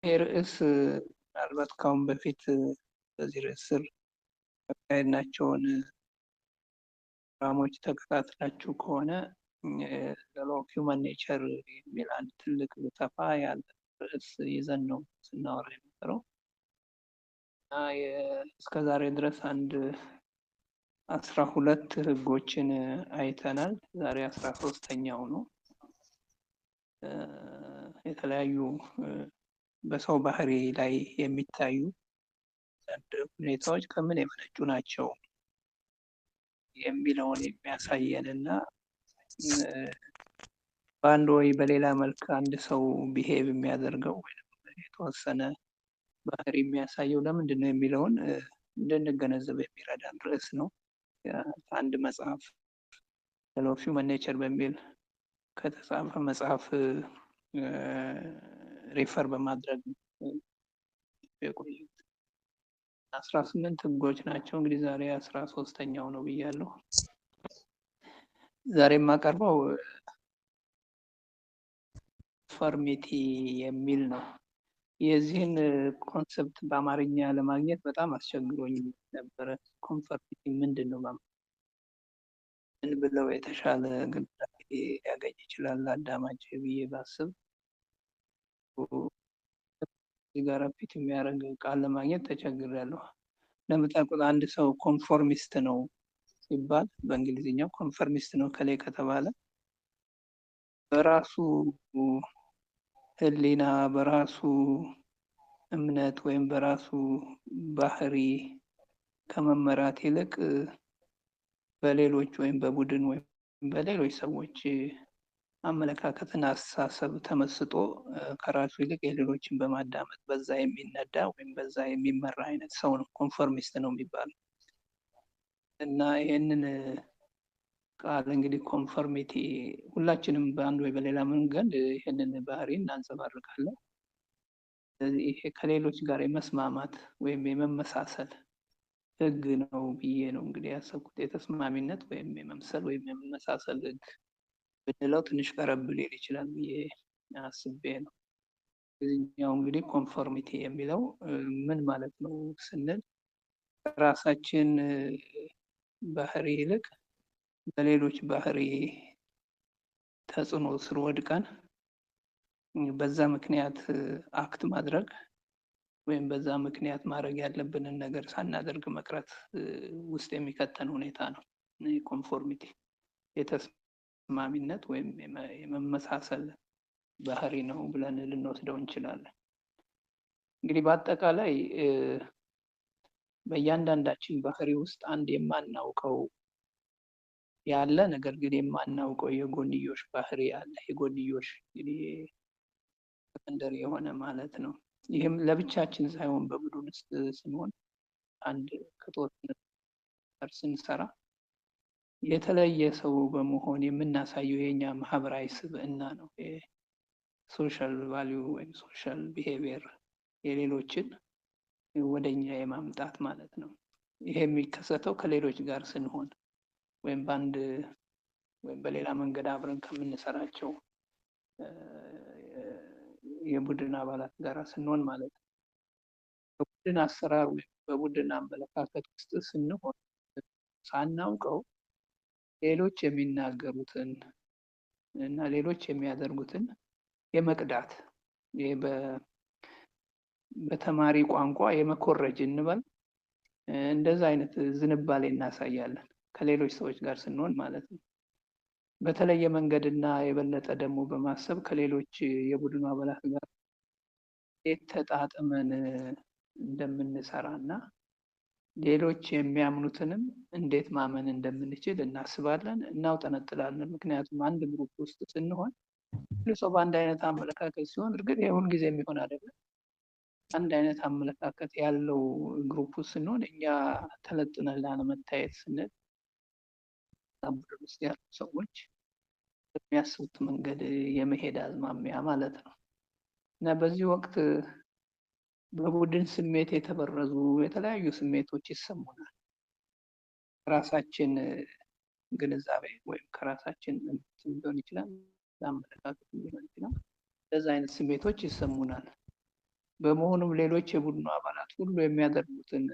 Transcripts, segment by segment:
ይህ ርዕስ ምናልባት ካሁን በፊት በዚህ ርዕስ ስር ያካሄድናቸውን ፕሮግራሞች ተከታትላችሁ ከሆነ ሎው ኦፍ ሂውማን ኔቸር የሚል አንድ ትልቅ ሰፋ ያለ ርዕስ ይዘን ነው ስናወራ የነበረው እና እስከዛሬ ድረስ አንድ 12 ህጎችን አይተናል። ዛሬ 13ኛው ነው። የተለያዩ በሰው ባህሪ ላይ የሚታዩ ሁኔታዎች ከምን የመነጩ ናቸው የሚለውን የሚያሳየን እና በአንድ ወይ በሌላ መልክ አንድ ሰው ቢሄቭ የሚያደርገው ወይም የተወሰነ ባህሪ የሚያሳየው ለምንድን ነው የሚለውን እንድንገነዘብ የሚረዳን ርዕስ ነው። አንድ መጽሐፍ ሎው ኦፍ ሂውማን ኔቸር በሚል ከተጻፈ መጽሐፍ ሪፈር በማድረግ የቆዩት 18 ህጎች ናቸው። እንግዲህ ዛሬ 13ኛው ነው ብያለሁ። ዛሬ የማቀርበው ኮንፎርሚቲ የሚል ነው። የዚህን ኮንሰፕት በአማርኛ ለማግኘት በጣም አስቸግሮኝ ነበረ። ኮንፎርሚቲ ምንድን ነው ምን ብለው የተሻለ ግንዛቤ ሊያገኝ ይችላል አዳማጭ ብዬ ባስብ እዚህ ጋር ፊት የሚያደርግ ቃል ለማግኘት ተቸግሬያለሁ። ለምታውቁት አንድ ሰው ኮንፎርሚስት ነው ሲባል በእንግሊዝኛው ኮንፎርሚስት ነው ከላይ ከተባለ በራሱ ህሊና በራሱ እምነት ወይም በራሱ ባህሪ ከመመራት ይልቅ በሌሎች ወይም በቡድን ወይም በሌሎች ሰዎች አመለካከትን አስተሳሰብ ተመስጦ ከራሱ ይልቅ የሌሎችን በማዳመጥ በዛ የሚነዳ ወይም በዛ የሚመራ አይነት ሰው ነው ኮንፎርሚስት ነው የሚባለው። እና ይህንን ቃል እንግዲህ ኮንፎርሚቲ ሁላችንም በአንድ ወይ በሌላ መንገድ ይህንን ባህሪ እናንጸባርቃለን። ስለዚህ ይሄ ከሌሎች ጋር የመስማማት ወይም የመመሳሰል ህግ ነው ብዬ ነው እንግዲህ ያሰብኩት። የተስማሚነት ወይም የመምሰል ወይም የመመሳሰል ህግ ብንለው ትንሽ ቀረብ ሊል ይችላል ብዬ አስቤ ነው። እዚህኛው እንግዲህ ኮንፎርሚቲ የሚለው ምን ማለት ነው ስንል ራሳችን ባህሪ ይልቅ በሌሎች ባህሪ ተጽዕኖ ስር ወድቀን በዛ ምክንያት አክት ማድረግ ወይም በዛ ምክንያት ማድረግ ያለብንን ነገር ሳናደርግ መቅረት ውስጥ የሚከተን ሁኔታ ነው። ኮንፎርሚቲ የተስማሚነት ወይም የመመሳሰል ባህሪ ነው ብለን ልንወስደው እንችላለን። እንግዲህ በአጠቃላይ በእያንዳንዳችን ባህሪ ውስጥ አንድ የማናውቀው ያለ ነገር ግን የማናውቀው የጎንዮሽ ባህሪ አለ። የጎንዮሽ እንግዲህ ሰከንደሪ የሆነ ማለት ነው። ይህም ለብቻችን ሳይሆን በቡድን ውስጥ ስንሆን አንድ ከተወሰነ ጋር ስንሰራ የተለየ ሰው በመሆን የምናሳየው የኛ ማህበራዊ ስብዕና ነው። ሶሻል ቫሊዩ ወይም ሶሻል ቢሄቪየር የሌሎችን ወደኛ የማምጣት ማለት ነው። ይሄ የሚከሰተው ከሌሎች ጋር ስንሆን ወይም በአንድ ወይም በሌላ መንገድ አብረን ከምንሰራቸው የቡድን አባላት ጋር ስንሆን ማለት ነው። በቡድን አሰራር ወይም በቡድን አመለካከት ውስጥ ስንሆን ሳናውቀው ሌሎች የሚናገሩትን እና ሌሎች የሚያደርጉትን የመቅዳት ይሄ በተማሪ ቋንቋ የመኮረጅ እንበል እንደዛ አይነት ዝንባሌ እናሳያለን ከሌሎች ሰዎች ጋር ስንሆን ማለት ነው። በተለየ መንገድ እና የበለጠ ደግሞ በማሰብ ከሌሎች የቡድኑ አባላት ጋር እንዴት ተጣጥመን እንደምንሰራ እና ሌሎች የሚያምኑትንም እንዴት ማመን እንደምንችል እናስባለን፣ እናውጠነጥላለን። ምክንያቱም አንድ ግሩፕ ውስጥ ስንሆን ሁሉ ሰው በአንድ አይነት አመለካከት ሲሆን እርግጥ ይሄ ሁልጊዜ የሚሆን አይደለም። አንድ አይነት አመለካከት ያለው ግሩፕ ውስጥ ስንሆን እኛ ተለጥነን ላለመታየት ስንል ቡድን ውስጥ ያሉ ሰዎች በሚያስቡት መንገድ የመሄድ አዝማሚያ ማለት ነው እና በዚህ ወቅት በቡድን ስሜት የተበረዙ የተለያዩ ስሜቶች ይሰሙናል። ከራሳችን ግንዛቤ ወይም ከራሳችን ሊሆን ይችላል፣ አመለካከት ሊሆን ይችላል። እንደዛ አይነት ስሜቶች ይሰሙናል። በመሆኑም ሌሎች የቡድኑ አባላት ሁሉ የሚያደርጉትን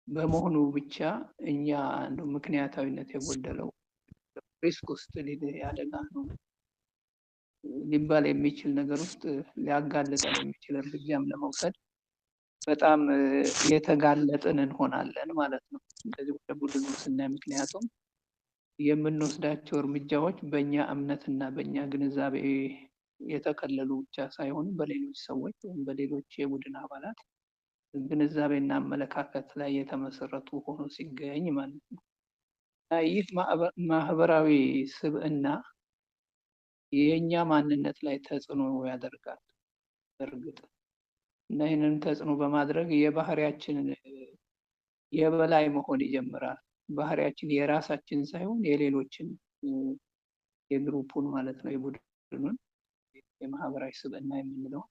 በመሆኑ ብቻ እኛ እንደው ምክንያታዊነት የጎደለው ሪስክ ውስጥ አደጋ ነው ሊባል የሚችል ነገር ውስጥ ሊያጋልጠን የሚችል እርምጃም ለመውሰድ በጣም የተጋለጥን እንሆናለን ማለት ነው። ከዚህ ወደ ቡድኑ ስናይ ምክንያቱም የምንወስዳቸው እርምጃዎች በእኛ እምነትና በእኛ ግንዛቤ የተከለሉ ብቻ ሳይሆኑ በሌሎች ሰዎች ወይም በሌሎች የቡድን አባላት ግንዛቤና አመለካከት ላይ የተመሰረቱ ሆኖ ሲገኝ ማለት ነው። ይህ ማህበራዊ ስብዕና የእኛ ማንነት ላይ ተጽዕኖ ያደርጋል በእርግጥ እና ይህንን ተጽዕኖ በማድረግ የባህሪያችንን የበላይ መሆን ይጀምራል። ባህሪያችን የራሳችን ሳይሆን የሌሎችን የግሩፑን ማለት ነው የቡድኑን የማህበራዊ ስብዕና የምንለው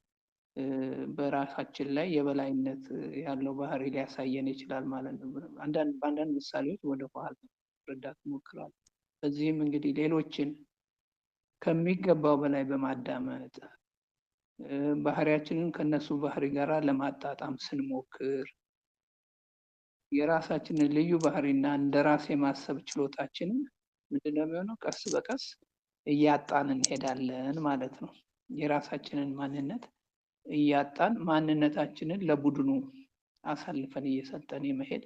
በራሳችን ላይ የበላይነት ያለው ባህሪ ሊያሳየን ይችላል ማለት ነው። በአንዳንድ ምሳሌዎች ወደ ኋላ ረዳት ሞክራል። በዚህም እንግዲህ ሌሎችን ከሚገባው በላይ በማዳመጥ ባህሪያችንን ከነሱ ባህሪ ጋር ለማጣጣም ስንሞክር የራሳችንን ልዩ ባህሪና እንደራስ የማሰብ ችሎታችንን ምንድነው የሚሆነው? ቀስ በቀስ እያጣን እንሄዳለን ማለት ነው። የራሳችንን ማንነት እያጣን ማንነታችንን ለቡድኑ አሳልፈን እየሰጠን የመሄድ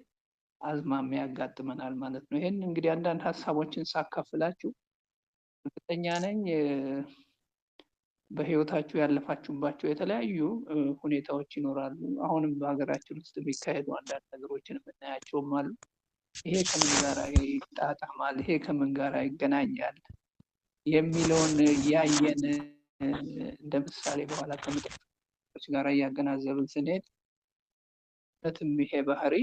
አዝማሚያ ያጋጥመናል ማለት ነው። ይህን እንግዲህ አንዳንድ ሀሳቦችን ሳካፍላችሁ እርግጠኛ ነኝ በህይወታችሁ ያለፋችሁባቸው የተለያዩ ሁኔታዎች ይኖራሉ። አሁንም በሀገራችን ውስጥ የሚካሄዱ አንዳንድ ነገሮችን የምናያቸውም አሉ። ይሄ ከምን ጋር ይጣጣማል፣ ይሄ ከምን ጋር ይገናኛል የሚለውን እያየን እንደ ምሳሌ በኋላ ከምጠቅሶች ጋር እያገናዘብን ስንሄድ እውነትም ይሄ ባህሪ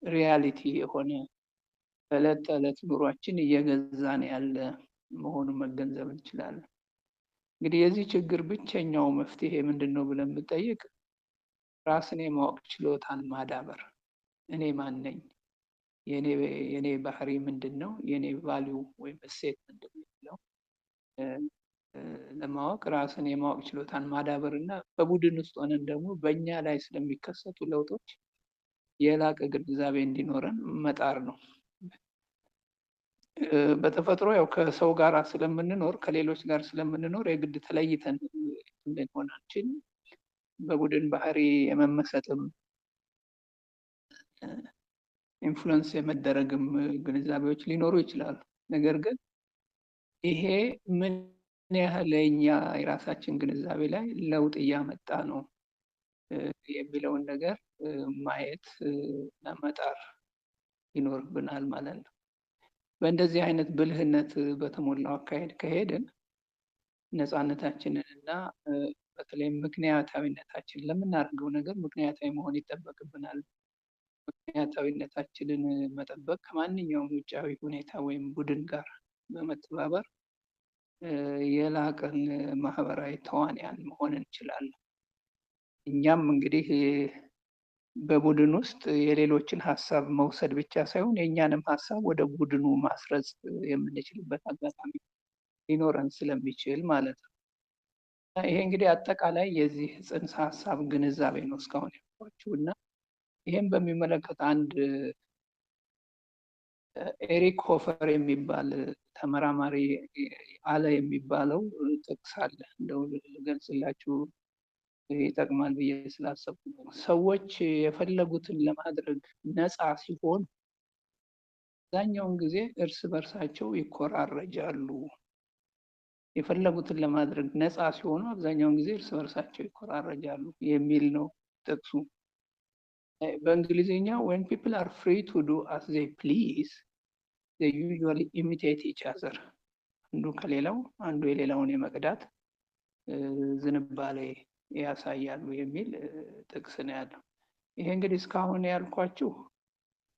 ሪያሊቲ የሆነ ዕለት ተዕለት ኑሯችን እየገዛን ያለ መሆኑን መገንዘብ እንችላለን። እንግዲህ የዚህ ችግር ብቸኛው መፍትሄ ምንድን ነው ብለን ብንጠይቅ ራስን የማወቅ ችሎታን ማዳበር። እኔ ማን ነኝ? የኔ ባህሪ ምንድን ነው? የኔ ቫሊዩ ወይም እሴት ምንድን ነው ለማወቅ ራስን የማወቅ ችሎታን ማዳበር እና በቡድን ውስጥ ሆነን ደግሞ በእኛ ላይ ስለሚከሰቱ ለውጦች የላቀ ግንዛቤ እንዲኖረን መጣር ነው። በተፈጥሮ ያው ከሰው ጋር ስለምንኖር ከሌሎች ጋር ስለምንኖር የግድ ተለይተን ልንሆን አንችልም። በቡድን ባህሪ የመመሰጥም ኢንፍሉዌንስ የመደረግም ግንዛቤዎች ሊኖሩ ይችላሉ። ነገር ግን ይሄ ምን ያህል የኛ የራሳችን ግንዛቤ ላይ ለውጥ እያመጣ ነው የሚለውን ነገር ማየት እና መጣር ይኖርብናል ማለት ነው። በእንደዚህ አይነት ብልህነት በተሞላው አካሄድ ከሄድን ነፃነታችንን እና በተለይም ምክንያታዊነታችን ለምናደርገው ነገር ምክንያታዊ መሆን ይጠበቅብናል። ምክንያታዊነታችንን መጠበቅ ከማንኛውም ውጫዊ ሁኔታ ወይም ቡድን ጋር በመተባበር የላቀን ማህበራዊ ተዋንያን መሆን እንችላለን። እኛም እንግዲህ በቡድን ውስጥ የሌሎችን ሀሳብ መውሰድ ብቻ ሳይሆን የእኛንም ሀሳብ ወደ ቡድኑ ማስረጽ የምንችልበት አጋጣሚ ሊኖረን ስለሚችል ማለት ነው። ይሄ እንግዲህ አጠቃላይ የዚህ ጽንሰ ሀሳብ ግንዛቤ ነው እስካሁን ያልኳችሁ እና ይህም በሚመለከት አንድ ኤሪክ ሆፈር የሚባል ተመራማሪ አለ የሚባለው ጥቅስ አለ። እንደው ልገልጽላችሁ ይጠቅማል ብዬ ስላሰብኩ ነው። ሰዎች የፈለጉትን ለማድረግ ነፃ ሲሆኑ አብዛኛውን ጊዜ እርስ በርሳቸው ይኮራረጃሉ። የፈለጉትን ለማድረግ ነፃ ሲሆኑ አብዛኛውን ጊዜ እርስ በርሳቸው ይኮራረጃሉ የሚል ነው ጥቅሱ። በእንግሊዝኛ when people are free to do as they please they usually imitate each other አንዱ የሌላውን የመቅዳት ዝንባሌ ያሳያሉ የሚል ጥቅስ ነው ያለው። ይሄ እንግዲህ እስካሁን ያልኳችሁ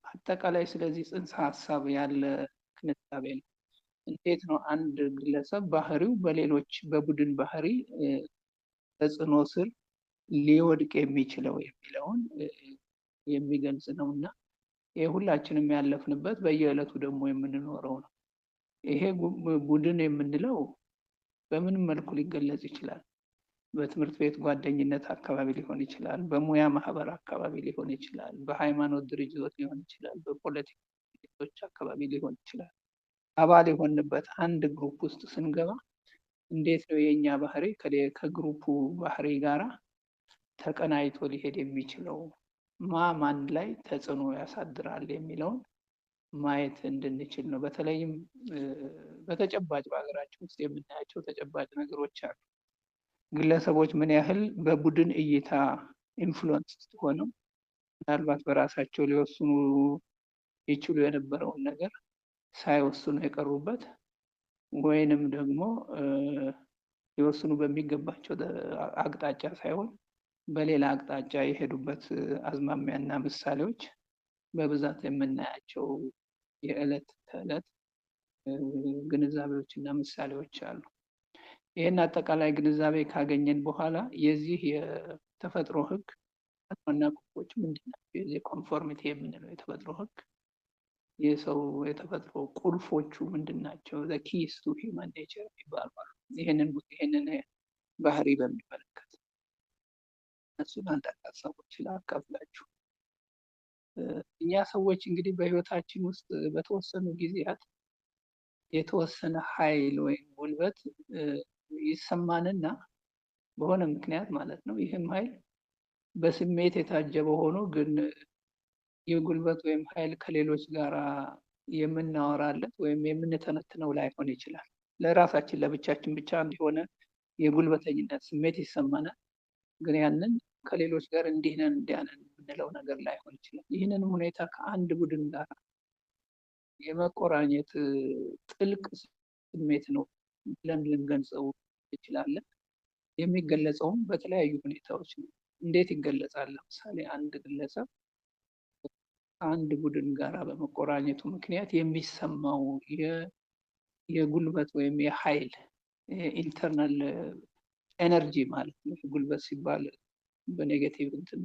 አጠቃላይ ስለዚህ ጽንሰ ሀሳብ ያለ ግንዛቤ ነው። እንዴት ነው አንድ ግለሰብ ባህሪው በሌሎች በቡድን ባህሪ ተጽዕኖ ስር ሊወድቅ የሚችለው የሚለውን የሚገልጽ ነው እና የሁላችንም ያለፍንበት በየዕለቱ ደግሞ የምንኖረው ነው። ይሄ ቡድን የምንለው በምንም መልኩ ሊገለጽ ይችላል። በትምህርት ቤት ጓደኝነት አካባቢ ሊሆን ይችላል፣ በሙያ ማህበር አካባቢ ሊሆን ይችላል፣ በሃይማኖት ድርጅቶች ሊሆን ይችላል፣ በፖለቲካ ድርጅቶች አካባቢ ሊሆን ይችላል። አባል የሆንበት አንድ ግሩፕ ውስጥ ስንገባ እንዴት ነው የእኛ ባህሪ ከግሩፑ ባህሪ ጋራ ተቀናይቶ ሊሄድ የሚችለው፣ ማን ላይ ተጽዕኖ ያሳድራል የሚለውን ማየት እንድንችል ነው። በተለይም በተጨባጭ በሀገራችን ውስጥ የምናያቸው ተጨባጭ ነገሮች አሉ። ግለሰቦች ምን ያህል በቡድን እይታ ኢንፍሉወንስ ሆነው ምናልባት በራሳቸው ሊወስኑ ይችሉ የነበረውን ነገር ሳይወስኑ የቀሩበት ወይንም ደግሞ ሊወስኑ በሚገባቸው አቅጣጫ ሳይሆን በሌላ አቅጣጫ የሄዱበት አዝማሚያና ምሳሌዎች በብዛት የምናያቸው የዕለት ተዕለት ግንዛቤዎች እና ምሳሌዎች አሉ። ይህን አጠቃላይ ግንዛቤ ካገኘን በኋላ የዚህ የተፈጥሮ ህግ ዋና ቁልፎች ምንድን ናቸው? የዚህ ኮንፎርሚቲ የምንለው የተፈጥሮ ህግ የሰው የተፈጥሮ ቁልፎቹ ምንድን ናቸው? ዘ ኪስ ቱ ሂውማን ኔቸር ይባላሉ። ይህንን ባህሪ በሚመለከት እሱን አንዳንድ ሀሳቦች ላካፍላችሁ። እኛ ሰዎች እንግዲህ በህይወታችን ውስጥ በተወሰኑ ጊዜያት የተወሰነ ኃይል ወይም ጉልበት ይሰማንና በሆነ ምክንያት ማለት ነው። ይህም ኃይል በስሜት የታጀበ ሆኖ ግን የጉልበት ወይም ኃይል ከሌሎች ጋር የምናወራለት ወይም የምንተነትነው ላይሆን ይችላል። ለራሳችን ለብቻችን ብቻ እንዲሆነ የጉልበተኝነት ስሜት ይሰማናል። ግን ያንን ከሌሎች ጋር እንዲህ ነን እንዲያ ነን የምንለው ነገር ላይሆን ይችላል። ይህንንም ሁኔታ ከአንድ ቡድን ጋር የመቆራኘት ጥልቅ ስሜት ነው ብለን ልንገልጸው እንችላለን። የሚገለጸውም በተለያዩ ሁኔታዎች ነው። እንዴት ይገለጻል? ለምሳሌ አንድ ግለሰብ ከአንድ ቡድን ጋር በመቆራኘቱ ምክንያት የሚሰማው የጉልበት ወይም የኃይል ኢንተርናል ኤነርጂ ማለት ነው። ጉልበት ሲባል በኔጌቲቭ እንትን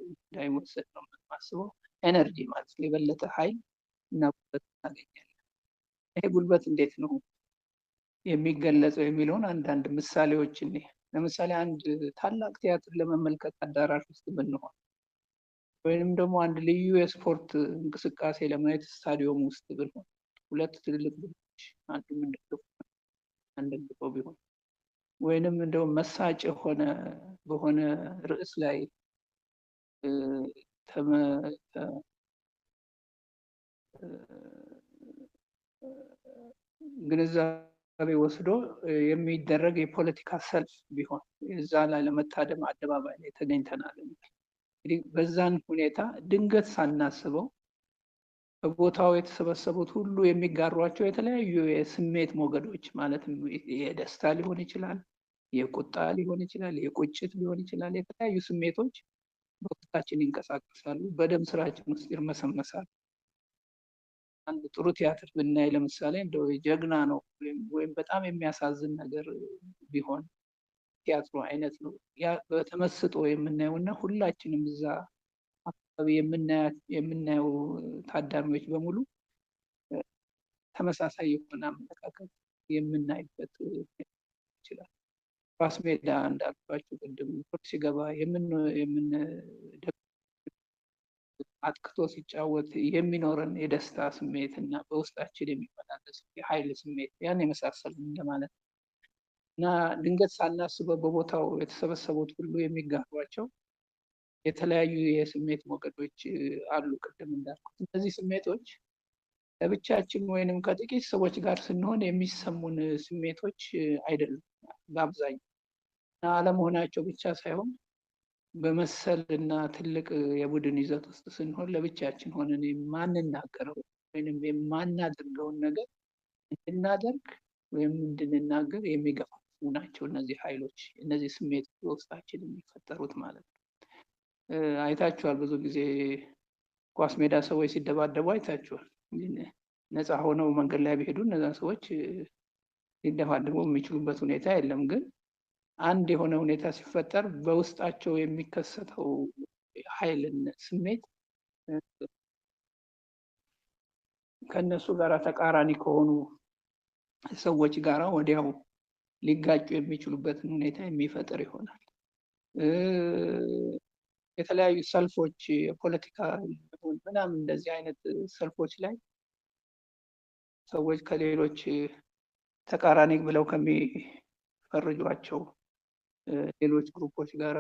እንዳይወሰድ ነው የማስበው። ኤነርጂ ማለት ነው የበለጠ ኃይል እና ጉልበት እናገኛለን። ይሄ ጉልበት እንዴት ነው የሚገለጸው የሚለውን አንዳንድ ምሳሌዎችን ለምሳሌ አንድ ታላቅ ቲያትር ለመመልከት አዳራሽ ውስጥ ብንሆን ወይንም ደግሞ አንድ ልዩ የስፖርት እንቅስቃሴ ለማየት ስታዲየም ውስጥ ብንሆን ሁለት ትልልቅ ቡድኖች አንድ ደግፈው ቢሆን ወይንም እንደው መሳጭ በሆነ ርዕስ ላይ ግንዛቤ ወስዶ የሚደረግ የፖለቲካ ሰልፍ ቢሆን እዛ ላይ ለመታደም አደባባይ ላይ ተገኝተናል። እንግዲህ በዛን ሁኔታ ድንገት ሳናስበው በቦታው የተሰበሰቡት ሁሉ የሚጋሯቸው የተለያዩ የስሜት ሞገዶች ማለትም የደስታ ሊሆን ይችላል፣ የቁጣ ሊሆን ይችላል፣ የቁጭት ሊሆን ይችላል። የተለያዩ ስሜቶች በውስጣችን ይንቀሳቀሳሉ፣ በደም ስራችን ውስጥ ይርመሰመሳል። አንድ ጥሩ ቲያትር ብናይ ለምሳሌ እንደው ጀግና ነው ወይም በጣም የሚያሳዝን ነገር ቢሆን ቲያትሩ አይነት ነው ያ በተመስጦ የምናየው እና ሁላችንም እዛ አካባቢ የምናየው ታዳሚዎች በሙሉ ተመሳሳይ የሆነ አመለካከት የምናይበት ይችላል። ኳስ ሜዳ እንዳልኳቸው ቅድም ሲገባ አጥቅቶ ሲጫወት የሚኖረን የደስታ ስሜት እና በውስጣችን የሚመላለስ የኃይል ስሜት ያን የመሳሰሉ እንደማለት ነው እና ድንገት ሳናስበው በቦታው የተሰበሰቡት ሁሉ የሚጋሯቸው የተለያዩ የስሜት ሞገዶች አሉ። ቅድም እንዳልኩት እነዚህ ስሜቶች ለብቻችን ወይንም ከጥቂት ሰዎች ጋር ስንሆን የሚሰሙን ስሜቶች አይደሉም። በአብዛኛው አለመሆናቸው ብቻ ሳይሆን በመሰል እና ትልቅ የቡድን ይዘት ውስጥ ስንሆን ለብቻችን ሆነን የማንናገረው ወይም የማናደርገውን ነገር እንድናደርግ ወይም እንድንናገር የሚገፋፉ ናቸው እነዚህ ኃይሎች፣ እነዚህ ስሜቶች በውስጣችን የሚፈጠሩት ማለት ነው። አይታችኋል። ብዙ ጊዜ ኳስ ሜዳ ሰዎች ሲደባደቡ አይታችኋል። ነፃ ሆነው መንገድ ላይ ቢሄዱ እነዛ ሰዎች ሊደባደቡ የሚችሉበት ሁኔታ የለም። ግን አንድ የሆነ ሁኔታ ሲፈጠር በውስጣቸው የሚከሰተው ኃይልን ስሜት ከነሱ ጋር ተቃራኒ ከሆኑ ሰዎች ጋር ወዲያው ሊጋጩ የሚችሉበትን ሁኔታ የሚፈጥር ይሆናል። የተለያዩ ሰልፎች፣ የፖለቲካ ምናምን እንደዚህ አይነት ሰልፎች ላይ ሰዎች ከሌሎች ተቃራኒ ብለው ከሚፈርጇቸው ሌሎች ግሩፖች ጋር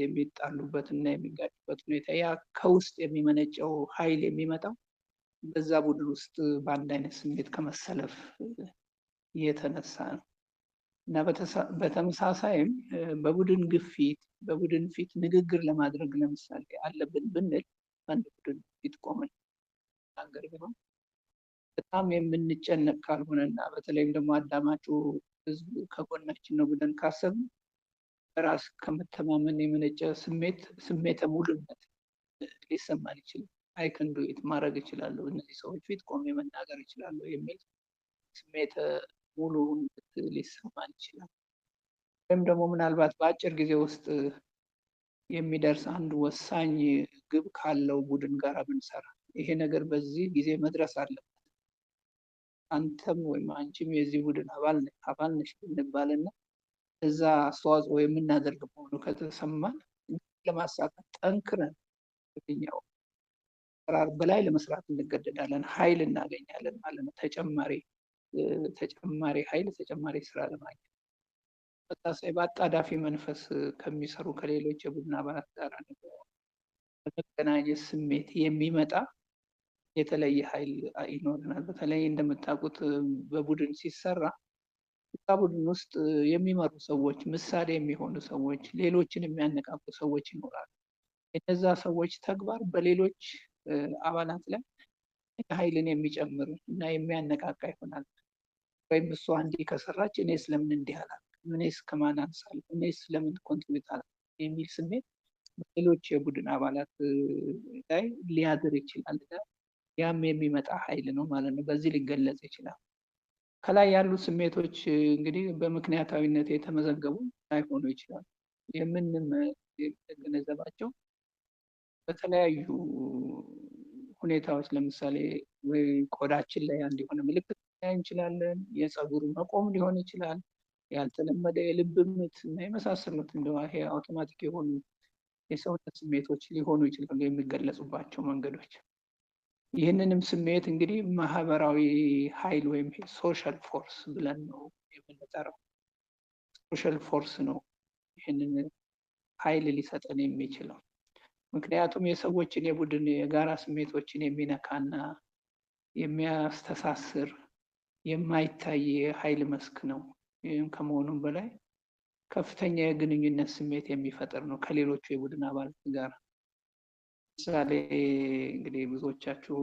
የሚጣሉበት እና የሚጋጩበት ሁኔታ ያ ከውስጥ የሚመነጨው ኃይል የሚመጣው በዛ ቡድን ውስጥ በአንድ አይነት ስሜት ከመሰለፍ የተነሳ ነው እና በተመሳሳይም በቡድን ግፊት፣ በቡድን ፊት ንግግር ለማድረግ ለምሳሌ አለብን ብንል በአንድ ቡድን ፊት ቆመን ናገር ቢሆን በጣም የምንጨነቅ ካልሆነና በተለይም ደግሞ አዳማጩ ህዝብ ከጎናችን ነው ብለን ካሰብን በራስ ከመተማመን የመነጨ ስሜተ ሙሉነት ሊሰማን ይችላል። አይከንዱ ማድረግ እችላለሁ፣ እነዚህ ሰዎች ፊት ቆሜ መናገር እችላለሁ የሚል ስሜተ ሙሉነት ሊሰማን ይችላል። ወይም ደግሞ ምናልባት በአጭር ጊዜ ውስጥ የሚደርስ አንድ ወሳኝ ግብ ካለው ቡድን ጋር ብንሰራ ይሄ ነገር በዚህ ጊዜ መድረስ አለበት፣ አንተም ወይም አንቺም የዚህ ቡድን አባል ነሽ ብንባልና እዛ አስተዋጽኦ የምናደርግ መሆኑ ከተሰማን ለማሳካት ጠንክረን የትኛው ስራር በላይ ለመስራት እንገደዳለን፣ ኃይል እናገኛለን ማለት ነው። ተጨማሪ ኃይል፣ ተጨማሪ ስራ ለማግኘት በተመሳሳይ በአጣዳፊ መንፈስ ከሚሰሩ ከሌሎች የቡድን አባላት ጋር በመገናኘት ስሜት የሚመጣ የተለየ ኃይል ይኖረናል። በተለይ እንደምታውቁት በቡድን ሲሰራ እዛ ቡድን ውስጥ የሚመሩ ሰዎች፣ ምሳሌ የሚሆኑ ሰዎች፣ ሌሎችን የሚያነቃቁ ሰዎች ይኖራሉ። እነዛ ሰዎች ተግባር በሌሎች አባላት ላይ ኃይልን የሚጨምር እና የሚያነቃቃ ይሆናል። ወይም እሷ እንዲህ ከሰራች እኔ ስለምን እንዲህ አላልኩም፣ እኔስ ከማን አንሳለሁ፣ እኔስ ለምን ኮንትሪቢዩት አላልኩም የሚል ስሜት በሌሎች የቡድን አባላት ላይ ሊያድር ይችላል። ያም የሚመጣ ኃይል ነው ማለት ነው። በዚህ ሊገለጽ ይችላል። ከላይ ያሉ ስሜቶች እንግዲህ በምክንያታዊነት የተመዘገቡ ላይሆኑ ይችላሉ። የምንገነዘባቸው በተለያዩ ሁኔታዎች፣ ለምሳሌ ወይ ቆዳችን ላይ አንድ የሆነ ምልክት ላይ እንችላለን፣ የፀጉር መቆም ሊሆን ይችላል፣ ያልተለመደ የልብ ምት እና የመሳሰሉት እንደ ይሄ አውቶማቲክ የሆኑ የሰውነት ስሜቶች ሊሆኑ ይችላሉ የሚገለጹባቸው መንገዶች። ይህንንም ስሜት እንግዲህ ማህበራዊ ኃይል ወይም ሶሻል ፎርስ ብለን ነው የምንጠራው። ሶሻል ፎርስ ነው ይህንን ኃይል ሊሰጠን የሚችለው። ምክንያቱም የሰዎችን የቡድን የጋራ ስሜቶችን የሚነካና የሚያስተሳስር የማይታይ ኃይል መስክ ነው። ይህም ከመሆኑም በላይ ከፍተኛ የግንኙነት ስሜት የሚፈጥር ነው ከሌሎቹ የቡድን አባላት ጋር። ምሳሌ እንግዲህ ብዙዎቻችሁ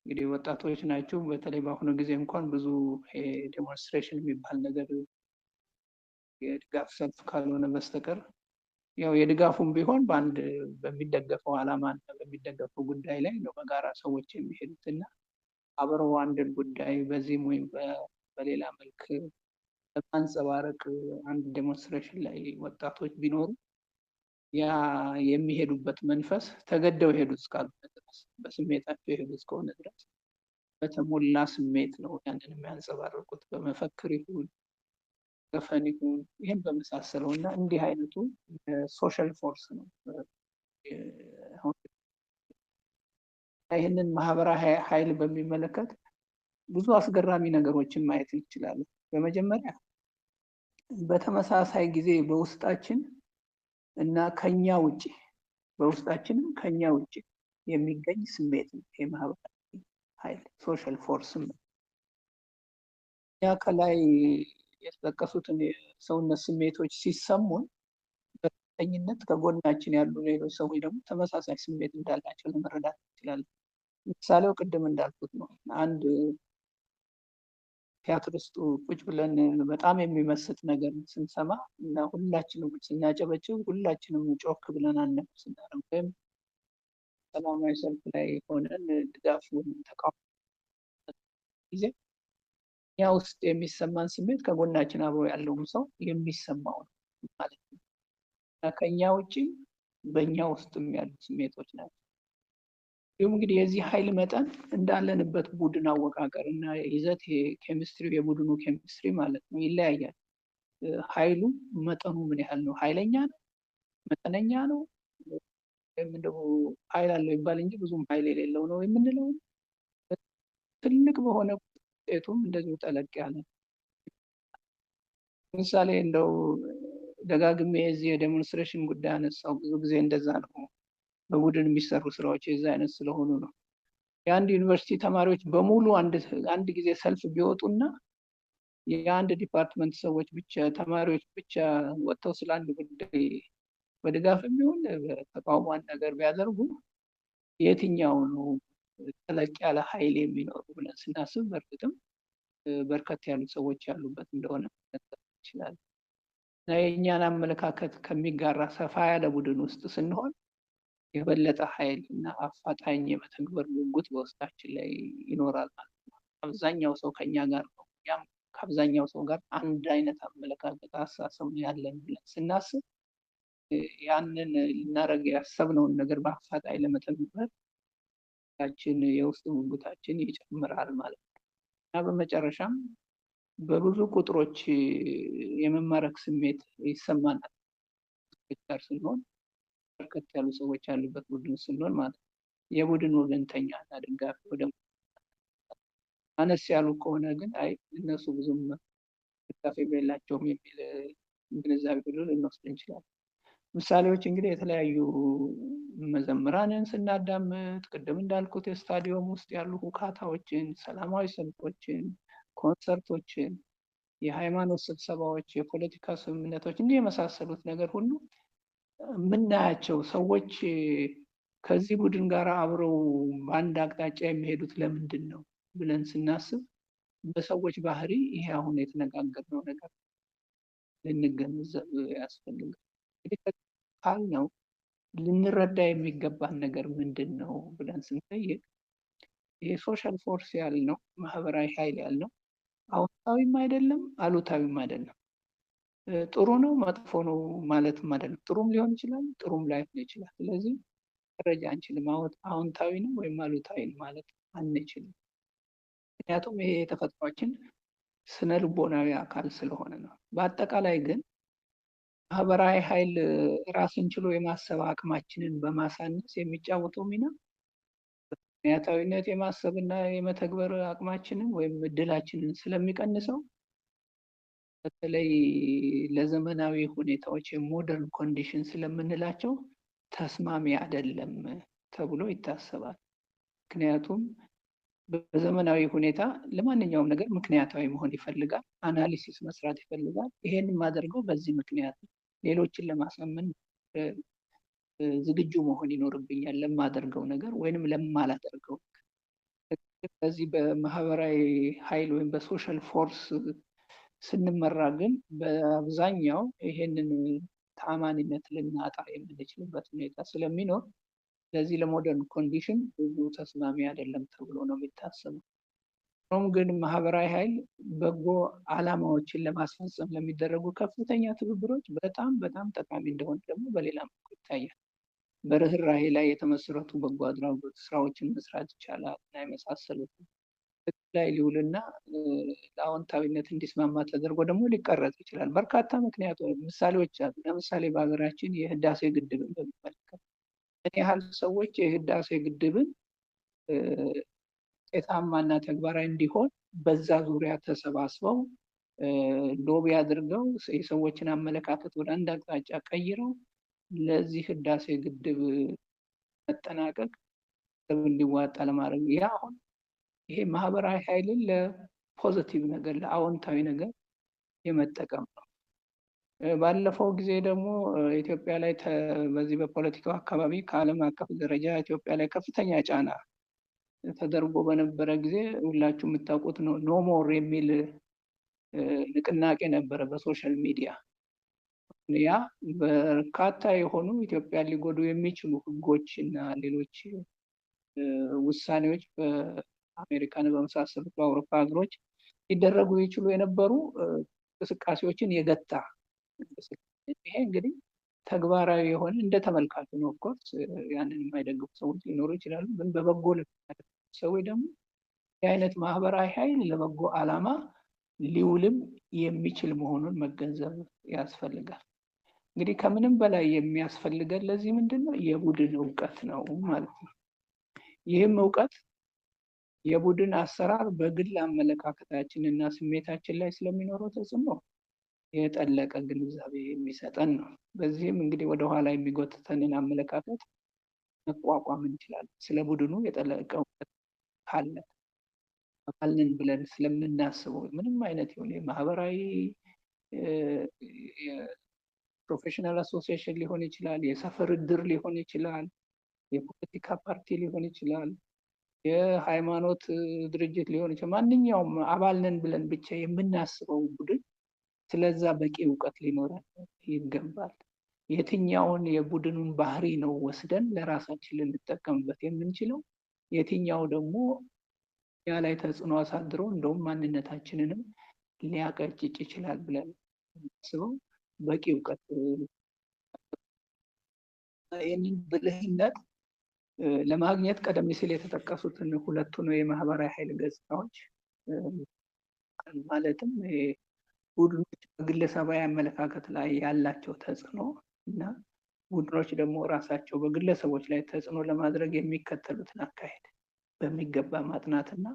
እንግዲህ ወጣቶች ናችሁ። በተለይ በአሁኑ ጊዜ እንኳን ብዙ ዴሞንስትሬሽን የሚባል ነገር የድጋፍ ሰልፍ ካልሆነ በስተቀር ያው የድጋፉም ቢሆን በአንድ በሚደገፈው ዓላማ እና በሚደገፈው ጉዳይ ላይ ነው በጋራ ሰዎች የሚሄዱት እና አብረው አንድን ጉዳይ በዚህም ወይም በሌላ መልክ ለማንጸባረቅ አንድ ዴሞንስትሬሽን ላይ ወጣቶች ቢኖሩ ያ የሚሄዱበት መንፈስ ተገደው የሄዱ እስካልሆነ ድረስ በስሜታቸው የሄዱ እስከሆነ ድረስ በተሞላ ስሜት ነው ያንን የሚያንጸባርቁት። በመፈክር ይሁን ዘፈን ይሁን ይህን በመሳሰለው እና እንዲህ አይነቱ ሶሻል ፎርስ ነው። ይህንን ማህበራዊ ኃይል በሚመለከት ብዙ አስገራሚ ነገሮችን ማየት እንችላለን። በመጀመሪያ በተመሳሳይ ጊዜ በውስጣችን እና ከኛ ውጭ በውስጣችንም ከኛ ውጭ የሚገኝ ስሜት ነው የማህበራዊ ኃይል ሶሻል ፎርስም ነው። ያ ከላይ የተጠቀሱትን የሰውነት ስሜቶች ሲሰሙን በእርግጠኝነት ከጎናችን ያሉ ሌሎች ሰዎች ደግሞ ተመሳሳይ ስሜት እንዳላቸው ለመረዳት እንችላለን። ምሳሌው ቅድም እንዳልኩት ነው። አንድ ቲያትር ውስጥ ቁጭ ብለን በጣም የሚመስጥ ነገር ስንሰማ እና ሁላችንም ስናጨበጭብ ሁላችንም ጮክ ብለን አነብ ስናደርግ ወይም ሰላማዊ ሰልፍ ላይ ሆነን ድጋፍ ወይም ተቃውሞ ጊዜ ያ ውስጥ የሚሰማን ስሜት ከጎናችን አብሮ ያለውም ሰው የሚሰማው ነው ማለት ነው። እና ከኛ ውጭ በእኛ ውስጥም ያሉ ስሜቶች ናቸው። ይህም እንግዲህ የዚህ ኃይል መጠን እንዳለንበት ቡድን አወቃቀር እና ይዘት ኬሚስትሪ የቡድኑ ኬሚስትሪ ማለት ነው ይለያያል። ኃይሉ መጠኑ ምን ያህል ነው? ኃይለኛ ነው? መጠነኛ ነው? ወይም ደግሞ ኃይል አለው ይባል እንጂ ብዙም ኃይል የሌለው ነው የምንለው። ትልቅ በሆነ ውጤቱም እንደዚሁ ጠለቅ ያለ። ለምሳሌ እንደው ደጋግሜ የዚህ የዴሞንስትሬሽን ጉዳይ አነሳው። ብዙ ጊዜ እንደዛ ነው፣ በቡድን የሚሰሩ ስራዎች የዛ አይነት ስለሆኑ ነው። የአንድ ዩኒቨርሲቲ ተማሪዎች በሙሉ አንድ ጊዜ ሰልፍ ቢወጡና የአንድ ዲፓርትመንት ሰዎች ብቻ ተማሪዎች ብቻ ወጥተው ስለ አንድ ጉዳይ በድጋፍ የሚሆን በተቃውሞ ነገር ቢያደርጉ የትኛው ነው ጠለቅ ያለ ኃይል የሚኖሩ ብለን ስናስብ በእርግጥም በርከት ያሉ ሰዎች ያሉበት እንደሆነ ይችላል። እና የእኛን አመለካከት ከሚጋራ ሰፋ ያለ ቡድን ውስጥ ስንሆን የበለጠ ኃይል እና አፋጣኝ የመተግበር ጉጉት በውስጣችን ላይ ይኖራል ማለት ነው። አብዛኛው ሰው ከኛ ጋር ነው። ያም ከአብዛኛው ሰው ጋር አንድ አይነት አመለካከት አስተሳሰብ ያለን ብለን ስናስብ ያንን ልናደርግ ያሰብነውን ነገር በአፋጣኝ ለመተግበር የውስጥ ጉጉታችን ይጨምራል ማለት ነው። እና በመጨረሻም በብዙ ቁጥሮች የመማረክ ስሜት ይሰማናል ጋር ስንሆን፣ በርከት ያሉ ሰዎች ያሉበት ቡድን ስንሆን ማለት ነው። የቡድን ወገንተኛ እና ደጋፊ ወደ አነስ ያሉ ከሆነ ግን አይ እነሱ ብዙም ደጋፊ የላቸውም የሚል ግንዛቤ ሁሉ ልንወስድ እንችላለን። ምሳሌዎች እንግዲህ የተለያዩ መዘምራንን ስናዳምጥ ቅድም እንዳልኩት የስታዲየም ውስጥ ያሉ ሁካታዎችን፣ ሰላማዊ ሰልፎችን፣ ኮንሰርቶችን፣ የሃይማኖት ስብሰባዎች፣ የፖለቲካ ስምምነቶች እንዲህ የመሳሰሉት ነገር ሁሉ የምናያቸው ሰዎች ከዚህ ቡድን ጋር አብረው በአንድ አቅጣጫ የሚሄዱት ለምንድን ነው ብለን ስናስብ በሰዎች ባህሪ ይሄ አሁን የተነጋገርነው ነገር ልንገነዘብ ያስፈልጋል። እንግዲህ ካልነው ልንረዳ የሚገባን ነገር ምንድን ነው ብለን ስንጠይቅ ይሄ ሶሻል ፎርስ ያልነው ማህበራዊ ኃይል ያልነው አዎንታዊም አይደለም አሉታዊም አይደለም፣ ጥሩ ነው መጥፎ ነው ማለትም አይደለም። ጥሩም ሊሆን ይችላል፣ ጥሩም ላይሆን ይችላል። ስለዚህ ደረጃ አንችልም፣ አዎንታዊ ነው ወይም አሉታዊ ነው ማለት አንችልም። ምክንያቱም ይሄ የተፈጥሯችን ስነ ልቦናዊ አካል ስለሆነ ነው። በአጠቃላይ ግን ማህበራዊ ኃይል ራስን ችሎ የማሰብ አቅማችንን በማሳነስ የሚጫወተው ሚና ምክንያታዊነት የማሰብና የመተግበር አቅማችንን ወይም እድላችንን ስለሚቀንሰው በተለይ ለዘመናዊ ሁኔታዎች የሞደርን ኮንዲሽን ስለምንላቸው ተስማሚ አይደለም ተብሎ ይታሰባል። ምክንያቱም በዘመናዊ ሁኔታ ለማንኛውም ነገር ምክንያታዊ መሆን ይፈልጋል፣ አናሊሲስ መስራት ይፈልጋል። ይሄን የማደርገው በዚህ ምክንያት ሌሎችን ለማሳመን ዝግጁ መሆን ይኖርብኛል ለማደርገው ነገር ወይንም ለማላደርገው። በዚህ በማህበራዊ ኃይል ወይም በሶሻል ፎርስ ስንመራ ግን በአብዛኛው ይሄንን ተአማኒነት ልናጣ የምንችልበት ሁኔታ ስለሚኖር ለዚህ ለሞደርን ኮንዲሽን ብዙ ተስማሚ አይደለም ተብሎ ነው የሚታሰበው። ሆኖም ግን ማህበራዊ ኃይል በጎ ዓላማዎችን ለማስፈጸም ለሚደረጉ ከፍተኛ ትብብሮች በጣም በጣም ጠቃሚ እንደሆነ ደግሞ በሌላ መልኩ ይታያል። በርህራሄ ላይ የተመሰረቱ በጎ አድራጎት ስራዎችን መስራት ይቻላል እና የመሳሰሉት ላይ ሊውልና ለአዎንታዊነት እንዲስማማ ተደርጎ ደግሞ ሊቀረጽ ይችላል። በርካታ ምሳሌዎች አሉ። ለምሳሌ በሀገራችን የህዳሴ ግድብን በሚመለከት ምን ያህል ሰዎች የህዳሴ ግድብን ውጤታማና ተግባራዊ እንዲሆን በዛ ዙሪያ ተሰባስበው ሎቢ አድርገው የሰዎችን አመለካከት ወደ አንድ አቅጣጫ ቀይረው ለዚህ ህዳሴ ግድብ መጠናቀቅ እንዲዋጣ ለማድረግ ያ አሁን ይሄ ማህበራዊ ኃይልን ለፖዚቲቭ ነገር ለአዎንታዊ ነገር የመጠቀም ነው። ባለፈው ጊዜ ደግሞ ኢትዮጵያ ላይ በዚህ በፖለቲካው አካባቢ ከዓለም አቀፍ ደረጃ ኢትዮጵያ ላይ ከፍተኛ ጫና ተደርጎ በነበረ ጊዜ ሁላችሁ የምታውቁት ነው ኖሞር የሚል ንቅናቄ ነበረ በሶሻል ሚዲያ። ያ በርካታ የሆኑ ኢትዮጵያን ሊጎዱ የሚችሉ ህጎች እና ሌሎች ውሳኔዎች በአሜሪካን በመሳሰሉት በአውሮፓ ሀገሮች ሊደረጉ ይችሉ የነበሩ እንቅስቃሴዎችን የገታ። ይሄ እንግዲህ ተግባራዊ የሆነ እንደ ተመልካቹ ነው። ኦፍኮርስ ያንን የማይደግፉ ሰዎች ሊኖሩ ይችላሉ። ግን በበጎ ሰዎች ደግሞ የአይነት ማህበራዊ ኃይል ለበጎ ዓላማ ሊውልም የሚችል መሆኑን መገንዘብ ያስፈልጋል። እንግዲህ ከምንም በላይ የሚያስፈልገን ለዚህ ምንድን ነው? የቡድን እውቀት ነው ማለት ነው። ይህም እውቀት የቡድን አሰራር በግል አመለካከታችን እና ስሜታችን ላይ ስለሚኖረው ተጽዕኖ የጠለቀ ግንዛቤ የሚሰጠን ነው። በዚህም እንግዲህ ወደኋላ የሚጎትተንን አመለካከት መቋቋም እንችላለን። ስለ ቡድኑ የጠለቀ እውቀት ካለ አለን ብለን ስለምናስበው ምንም አይነት የሆነ የማህበራዊ ፕሮፌሽናል አሶሲዬሽን ሊሆን ይችላል፣ የሰፈር እድር ሊሆን ይችላል፣ የፖለቲካ ፓርቲ ሊሆን ይችላል፣ የሃይማኖት ድርጅት ሊሆን ይችላል። ማንኛውም አባል ነን ብለን ብቻ የምናስበው ቡድን ስለዛ በቂ እውቀት ሊኖረን ይገባል። የትኛውን የቡድኑን ባህሪ ነው ወስደን ለራሳችን ልንጠቀምበት የምንችለው፣ የትኛው ደግሞ ያ ላይ ተጽዕኖ አሳድሮ እንደውም ማንነታችንንም ሊያቀጭጭ ይችላል ብለን ስበው በቂ እውቀት ይህንን ብልህነት ለማግኘት ቀደም ሲል የተጠቀሱትን ሁለቱን የማህበራዊ ኃይል ገጽታዎች ማለትም ቡድኖች በግለሰባዊ አመለካከት ላይ ያላቸው ተጽዕኖ እና ቡድኖች ደግሞ ራሳቸው በግለሰቦች ላይ ተጽዕኖ ለማድረግ የሚከተሉትን አካሄድ በሚገባ ማጥናትና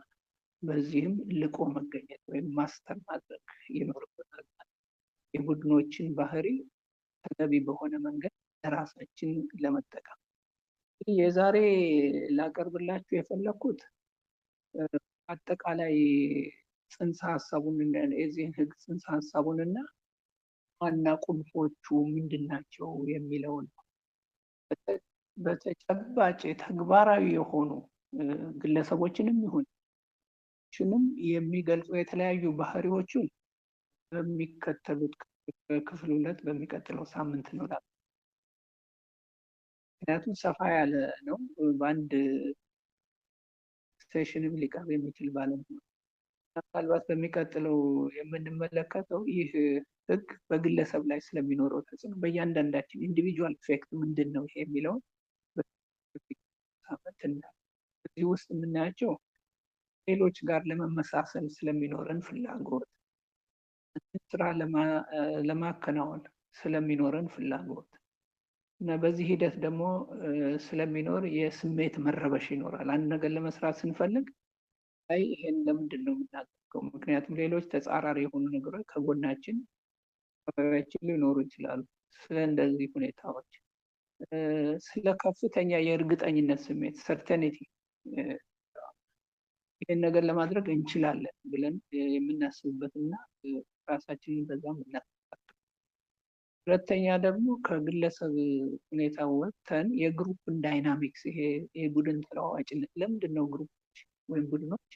በዚህም ልቆ መገኘት ወይም ማስተር ማድረግ ይኖርበታል። የቡድኖችን ባህሪ ተገቢ በሆነ መንገድ ለራሳችን ለመጠቀም የዛሬ ላቀርብላችሁ የፈለኩት አጠቃላይ ጽንሰ ሀሳቡን የዚህን ህግ ጽንሰ ሀሳቡንና ዋና ቁልፎቹ ምንድናቸው የሚለውን በተጨባጭ ተግባራዊ የሆኑ ግለሰቦችንም ይሁን የሚገልጹ የተለያዩ ባህሪዎችን በሚከተሉት ክፍል 2 በሚቀጥለው ሳምንት ነው። ምክንያቱም ሰፋ ያለ ነው፣ በአንድ ሴሽንም ሊቀርብ የሚችል ባለሙያ ምናልባት በሚቀጥለው የምንመለከተው ይህ ህግ በግለሰብ ላይ ስለሚኖረው ተጽዕኖ በእያንዳንዳችን ኢንዲቪጁዋል ኢፌክት ምንድን ነው ይሄ የሚለውን እዚህ ውስጥ የምናያቸው ሌሎች ጋር ለመመሳሰል ስለሚኖረን ፍላጎት፣ ስራ ለማከናወን ስለሚኖረን ፍላጎት እና በዚህ ሂደት ደግሞ ስለሚኖር የስሜት መረበሽ ይኖራል። አንድ ነገር ለመስራት ስንፈልግ አይ ይሄን ለምንድን ነው የምናደርገው? ምክንያቱም ሌሎች ተጻራሪ የሆኑ ነገሮች ከጎናችን አካባቢያችን ሊኖሩ ይችላሉ። ስለ እንደዚህ ሁኔታዎች ስለ ከፍተኛ የእርግጠኝነት ስሜት ሰርተኒቲ ይህን ነገር ለማድረግ እንችላለን ብለን የምናስብበትና ራሳችንን በዛም እናስባለን። ሁለተኛ ደግሞ ከግለሰብ ሁኔታ ወጥተን የግሩፕን ዳይናሚክስ ይሄ የቡድን ተለዋዋጭነት ለምንድን ነው ግሩፖች ወይም ቡድኖች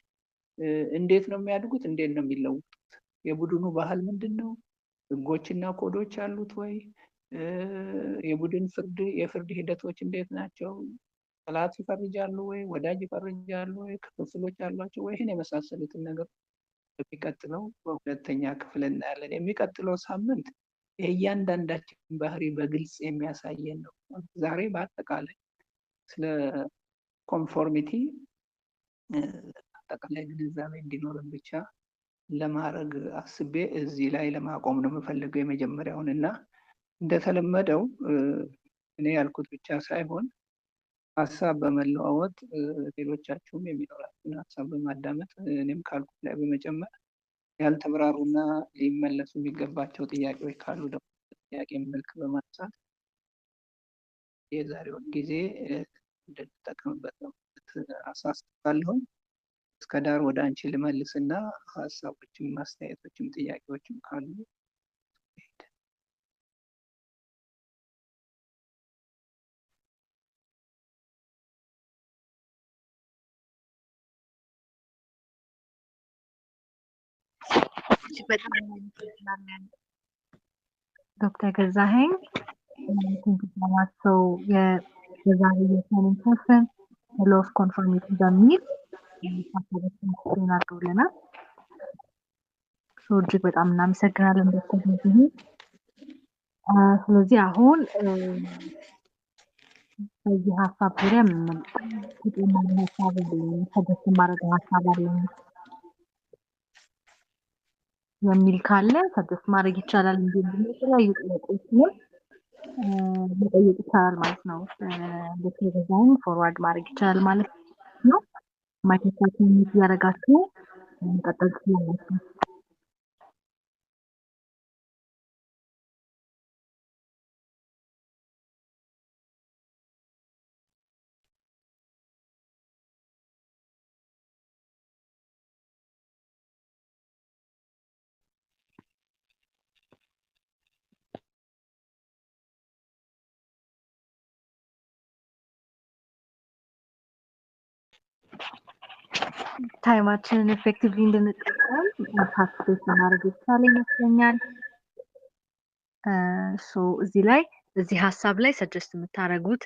እንዴት ነው የሚያድጉት? እንዴት ነው የሚለውጡት? የቡድኑ ባህል ምንድን ነው? ህጎችና ኮዶች አሉት ወይ? የቡድን የፍርድ ሂደቶች እንዴት ናቸው? ጠላት ይፈርጃሉ ወይ? ወዳጅ ይፈርጃሉ ወይ? ክፍፍሎች አሏቸው ወይ? ይህን የመሳሰሉትን ነገር በሚቀጥለው በሁለተኛ ክፍል እናያለን። የሚቀጥለው ሳምንት የእያንዳንዳችን ባህሪ በግልጽ የሚያሳየን ነው። ዛሬ በአጠቃላይ ስለ ኮንፎርሚቲ አጠቃላይ ግንዛቤ እንዲኖርን ብቻ ለማድረግ አስቤ እዚህ ላይ ለማቆም ነው የምፈልገው የመጀመሪያውን እና እንደተለመደው እኔ ያልኩት ብቻ ሳይሆን ሀሳብ በመለዋወጥ ሌሎቻችሁም የሚኖራችሁን ሀሳብ በማዳመጥ እኔም ካልኩት ላይ በመጨመር ያልተብራሩና ሊመለሱ የሚገባቸው ጥያቄዎች ካሉ ደግሞ ጥያቄ መልክ በማንሳት የዛሬውን ጊዜ እንድንጠቀምበት ነው አሳስባለሁኝ። እስከ ዳር ወደ አንቺ ልመልስና ሀሳቦችም ማስተያየቶችም ጥያቄዎችም ካሉ ዶክተር ገዛኸኝ ትንትናቸው የዛሬ የትሬኒንግ ሴሽን ሎው ኦፍ ኮንፎርሚቲ በሚል ሀሳቦችን አቅርበውልናል። እጅግ በጣም እናመሰግናለን ዶክተር ገዛኸኝ። ስለዚህ አሁን በዚህ ሀሳብ ዙሪያ ተጨማሪ ሀሳብ አለኝ ሰጀስት የማደርገው ሀሳብ አለኝ የሚል ካለ ሰጀስት ማድረግ ይቻላል። እንዲሁም ደግሞ የተለያዩ ጥያቄዎችንም መጠየቅ ይቻላል ማለት ነው። ዶክተር ገዛኸኝ ፎርዋርድ ማድረግ ይቻላል ማለት ነው። ማይክሮፎን እያደረጋችሁ መቀጠል ትችላላችሁ። ታይማችንን ኤፌክቲቭሊ እንድንጠቀም ፓርቲሲፔት ማድረግ የተቻለ ይመስለኛል። እዚህ ሀሳብ ላይ ሰጀስት የምታደርጉት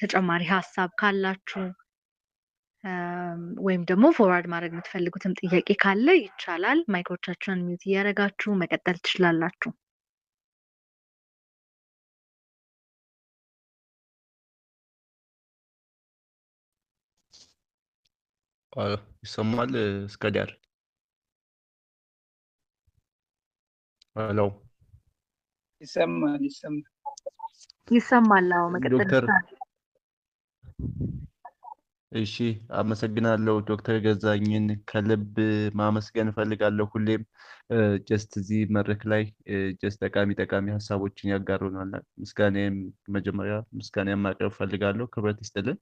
ተጨማሪ ሀሳብ ካላችሁ ወይም ደግሞ ፎርዋርድ ማድረግ የምትፈልጉትም ጥያቄ ካለ ይቻላል። ማይክሮቻችሁን ሚውት እያደረጋችሁ መቀጠል ትችላላችሁ። ይሰማል? እስከ ዳር ሄሎ ይሰማል። ይሰማል። አዎ መቀጠል ዶክተር ይቻላል። እሺ አመሰግናለሁ። ዶክተር ገዛኸኝን ከልብ ማመስገን እፈልጋለሁ። ሁሌም ጀስት እዚህ መድረክ ላይ ጀስት ጠቃሚ ሀሳቦችን ያጋሩናል። መጀመሪያ ምስጋና ማቅረብ እፈልጋለሁ። ክብረት ይስጥልን።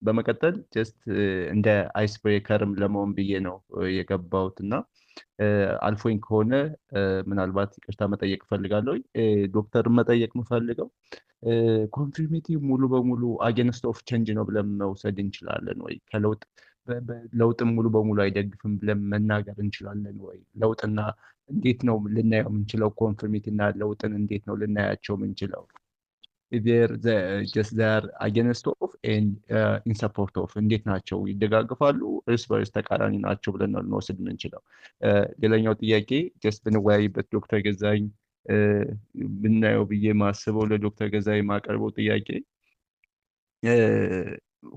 በመቀጠል ጀስት እንደ አይስ ብሬከርም ለመሆን ብዬ ነው የገባሁት እና አልፎኝ ከሆነ ምናልባት ይቅርታ መጠየቅ እፈልጋለሁ። ዶክተርን መጠየቅ የምፈልገው ኮንፊርሚቲ ሙሉ በሙሉ አጌንስት ኦፍ ቼንጅ ነው ብለን መውሰድ እንችላለን ወይ? ለውጥም ሙሉ በሙሉ አይደግፍም ብለን መናገር እንችላለን ወይ? ለውጥና እንዴት ነው ልናየው የምንችለው? ኮንፊርሚቲ እና ለውጥን እንዴት ነው ልናያቸው የምንችለው? ዘር አጌንስት ኦፍ ኢን ሰፖርት ኦፍ እንዴት ናቸው? ይደጋግፋሉ? እርስ በርስ ተቃራኒ ናቸው ብለን ነው ልንወስድ የምንችለው? ሌላኛው ጥያቄ ጀስት ብንወያይበት ዶክተር ገዛኸኝ ብናየው ብዬ ማስበው ለዶክተር ገዛኸኝ የማቀርበው ጥያቄ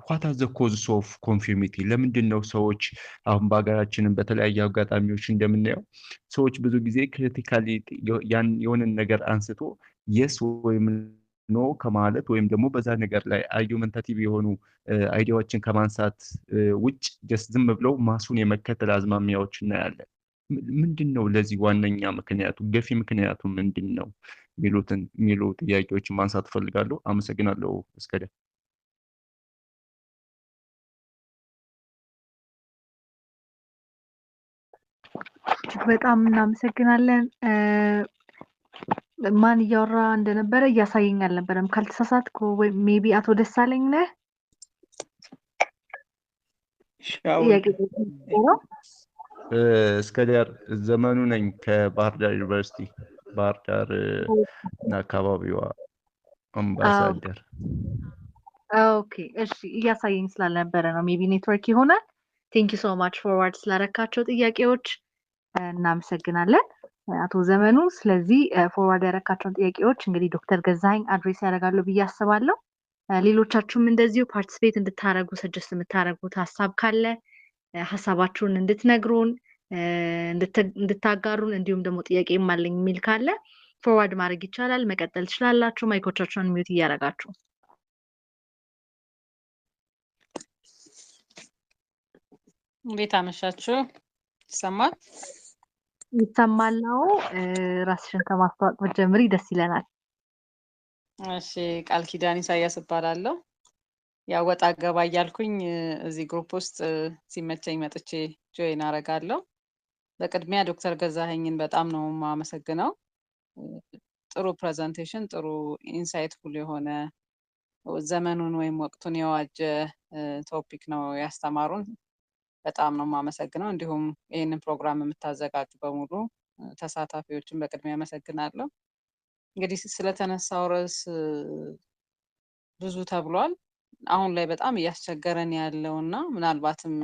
ዋት አር ዘ ኮዝስ ኦፍ ኮንፊርሚቲ? ለምንድን ነው ሰዎች አሁን በሀገራችንም በተለያዩ አጋጣሚዎች እንደምናየው ሰዎች ብዙ ጊዜ ክሪቲካሊ የሆነን ነገር አንስቶ የስ ወይም ኖ ከማለት ወይም ደግሞ በዛ ነገር ላይ አርጊመንታቲቭ የሆኑ አይዲያዎችን ከማንሳት ውጭ ጀስት ዝም ብለው ማሱን የመከተል አዝማሚያዎች እናያለን። ምንድን ነው ለዚህ ዋነኛ ምክንያቱ? ገፊ ምክንያቱ ምንድን ነው? የሚሉ ጥያቄዎችን ማንሳት እፈልጋለሁ። አመሰግናለሁ። እስከደ በጣም እናመሰግናለን። ማን እያወራ እንደነበረ እያሳየኝ አልነበረም ካልተሳሳትኩ፣ ወይ ሜቢ አቶ ደሳለኝ ነህ? እስከ ዳር ዘመኑ ነኝ ከባህር ዳር ዩኒቨርሲቲ ባህር ዳር እና አካባቢዋ አምባሳደር። ኦኬ እሺ፣ እያሳየኝ ስላልነበረ ነው። ሜቢ ኔትወርክ ይሆናል። ቴንክ ዩ ሶ ማች ፎርዋርድ ስላረካቸው ጥያቄዎች እናመሰግናለን አቶ ዘመኑ። ስለዚህ ፎርዋርድ ያረካቸውን ጥያቄዎች እንግዲህ ዶክተር ገዛኸኝ አድሬስ ያደርጋሉ ብዬ አስባለሁ። ሌሎቻችሁም እንደዚሁ ፓርቲሲፔት እንድታረጉ ሰጀስት የምታረጉት ሀሳብ ካለ ሀሳባችሁን እንድትነግሩን እንድታጋሩን፣ እንዲሁም ደግሞ ጥያቄም አለኝ የሚል ካለ ፎርዋርድ ማድረግ ይቻላል። መቀጠል ትችላላችሁ። ማይኮቻችሁን ሚውት እያደረጋችሁ። እንዴት አመሻችሁ? ይሰማል? ይሰማል ነው። ራስሽን ከማስተዋወቅ ብትጀምሪ ደስ ይለናል። እሺ፣ ቃል ኪዳን ኢሳያስ እባላለሁ። ያው ወጣ ገባ እያልኩኝ እዚህ ግሩፕ ውስጥ ሲመቸኝ መጥቼ ጆይን አደርጋለሁ። በቅድሚያ ዶክተር ገዛኸኝን በጣም ነው የማመሰግነው። ጥሩ ፕሬዘንቴሽን፣ ጥሩ ኢንሳይትፉል የሆነ ዘመኑን ወይም ወቅቱን የዋጀ ቶፒክ ነው ያስተማሩን። በጣም ነው የማመሰግነው። እንዲሁም ይህንን ፕሮግራም የምታዘጋጁ በሙሉ ተሳታፊዎችን በቅድሚያ አመሰግናለሁ። እንግዲህ ስለተነሳው ርዕስ ብዙ ተብሏል። አሁን ላይ በጣም እያስቸገረን ያለው እና ምናልባትም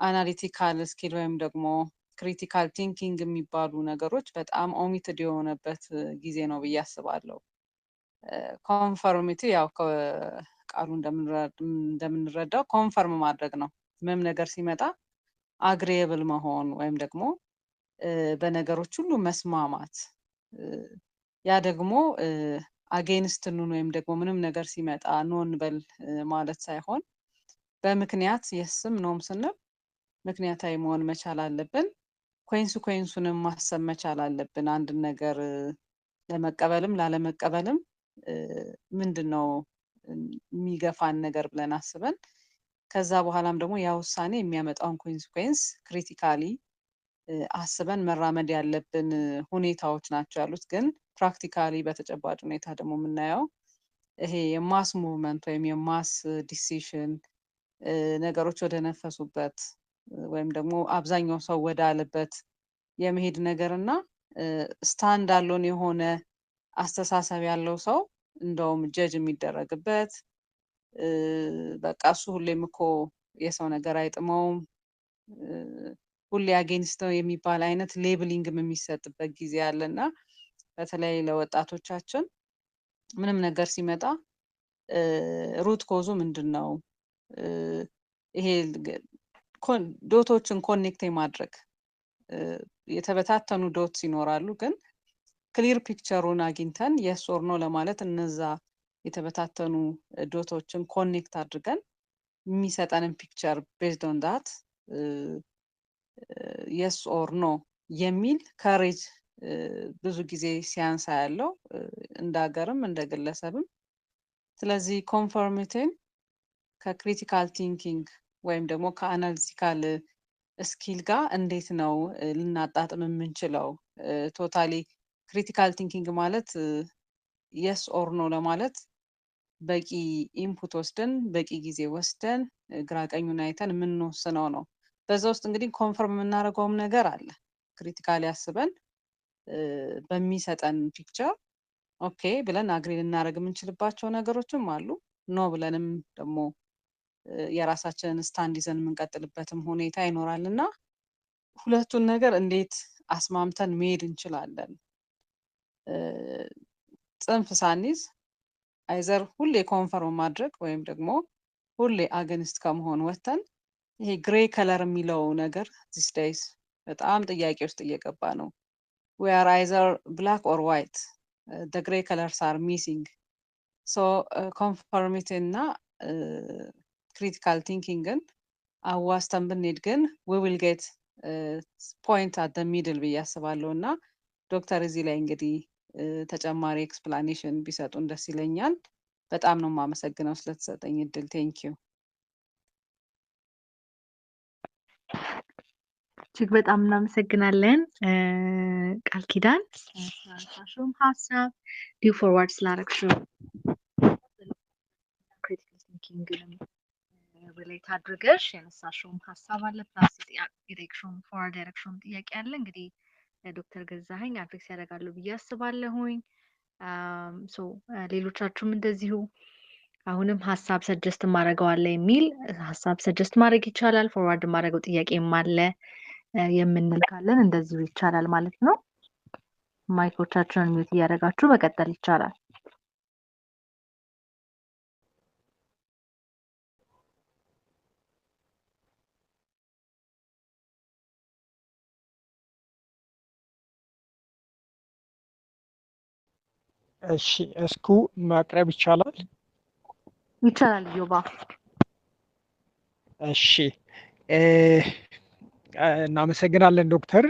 አናሊቲካል ስኪል ወይም ደግሞ ክሪቲካል ቲንኪንግ የሚባሉ ነገሮች በጣም ኦሚትድ የሆነበት ጊዜ ነው ብዬ አስባለሁ። ኮንፈርሚቲ ያው ቃሉ እንደምንረዳው ኮንፈርም ማድረግ ነው። ምንም ነገር ሲመጣ አግሪየብል መሆን ወይም ደግሞ በነገሮች ሁሉ መስማማት፣ ያ ደግሞ አጌንስት ኑን ወይም ደግሞ ምንም ነገር ሲመጣ ኖን በል ማለት ሳይሆን በምክንያት የስም ኖም ስንል ምክንያታዊ መሆን መቻል አለብን። ኮንሲኩዌንሱንም ማሰብ መቻል አለብን። አንድን ነገር ለመቀበልም ላለመቀበልም ምንድነው የሚገፋን ነገር ብለን አስበን ከዛ በኋላም ደግሞ ያ ውሳኔ የሚያመጣውን ኮንሲኩዌንስ ክሪቲካሊ አስበን መራመድ ያለብን ሁኔታዎች ናቸው ያሉት። ግን ፕራክቲካሊ በተጨባጭ ሁኔታ ደግሞ የምናየው ይሄ የማስ ሙቭመንት ወይም የማስ ዲሲሽን ነገሮች ወደ ነፈሱበት ወይም ደግሞ አብዛኛው ሰው ወደ አለበት የመሄድ ነገር እና ስታንድ አሎን የሆነ አስተሳሰብ ያለው ሰው እንደውም ጀጅ የሚደረግበት በቃ እሱ ሁሌም እኮ የሰው ነገር አይጥመውም ሁሌ አጌንስት ነው የሚባል አይነት ሌብሊንግም የሚሰጥበት ጊዜ አለና በተለይ ለወጣቶቻችን ምንም ነገር ሲመጣ ሩት ኮዙ ምንድን ነው ይሄ ዶቶችን ኮኔክት ማድረግ የተበታተኑ ዶትስ ይኖራሉ ግን ክሊር ፒክቸሩን አግኝተን የስ ኦር ኖ ለማለት እነዛ የተበታተኑ ዶቶችን ኮኔክት አድርገን የሚሰጠንን ፒክቸር ቤዝድ ኦን ዳት የስ ኦር ኖ የሚል ከሬጅ ብዙ ጊዜ ሲያንሳ ያለው እንደ ሀገርም እንደ ግለሰብም። ስለዚህ ኮንፎርሚቲን ከክሪቲካል ቲንኪንግ ወይም ደግሞ ከአናሊቲካል ስኪል ጋር እንዴት ነው ልናጣጥም የምንችለው? ቶታሊ ክሪቲካል ቲንኪንግ ማለት የስ ኦር ኖ ለማለት በቂ ኢንፑት ወስደን በቂ ጊዜ ወስደን ግራ ቀኙን አይተን የምንወስነው ነው። በዛ ውስጥ እንግዲህ ኮንፈርም የምናደርገውም ነገር አለ። ክሪቲካሊ አስበን በሚሰጠን ፒክቸር ኦኬ ብለን አግሪ ልናደርግ የምንችልባቸው ነገሮችም አሉ። ኖ ብለንም ደግሞ የራሳችንን ስታንድ ይዘን የምንቀጥልበትም ሁኔታ ይኖራል እና ሁለቱን ነገር እንዴት አስማምተን መሄድ እንችላለን? ጽንፍ ሳንይዝ አይዘር ሁሌ ኮንፈርም ማድረግ ወይም ደግሞ ሁሌ አገንስት ከመሆን ወተን ይሄ ግሬ ከለር የሚለው ነገር ዚስ ዴይስ በጣም ጥያቄ ውስጥ እየገባ ነው። we are either black or white the gray colors are missing so conformity እና critical thinking ግን አዋስተን ብንሄድ ግን we will get point at the middle ብዬ አስባለሁ እና ዶክተር እዚህ ላይ እንግዲህ ተጨማሪ ኤክስፕላኔሽን ቢሰጡን ደስ ይለኛል። በጣም ነው የማመሰግነው ስለተሰጠኝ እድል። ቴንክ ዩ። እጅግ በጣም እናመሰግናለን ቃል ኪዳን ስላነሳሽውም ሀሳብ ዲዩ ፎርዋርድ ስላደረግሽው ክሪቲካል ቲንኪንግ ሪሌት አድርገሽ ያነሳሽውም ሀሳብ አለ ፕላስ የጠየቅሽውም ፎርዋርድ ያደረግሽውም ጥያቄ አለ። እንግዲህ ዶክተር ገዛኸኝ አድሬስ ያደርጋሉ ብዬ አስባለሁኝ። ሌሎቻችሁም እንደዚሁ አሁንም ሀሳብ ሰጀስት ማድረገዋለ የሚል ሀሳብ ሰጀስት ማድረግ ይቻላል። ፎርዋርድ ማድረገው ጥያቄም አለ የምንል ካለን እንደዚሁ ይቻላል ማለት ነው። ማይኮቻችሁን ሚውት እያደረጋችሁ መቀጠል ይቻላል። እሺ እስኩ ማቅረብ ይቻላል? ይቻላል ዮባ። እሺ እናመሰግናለን ዶክተር።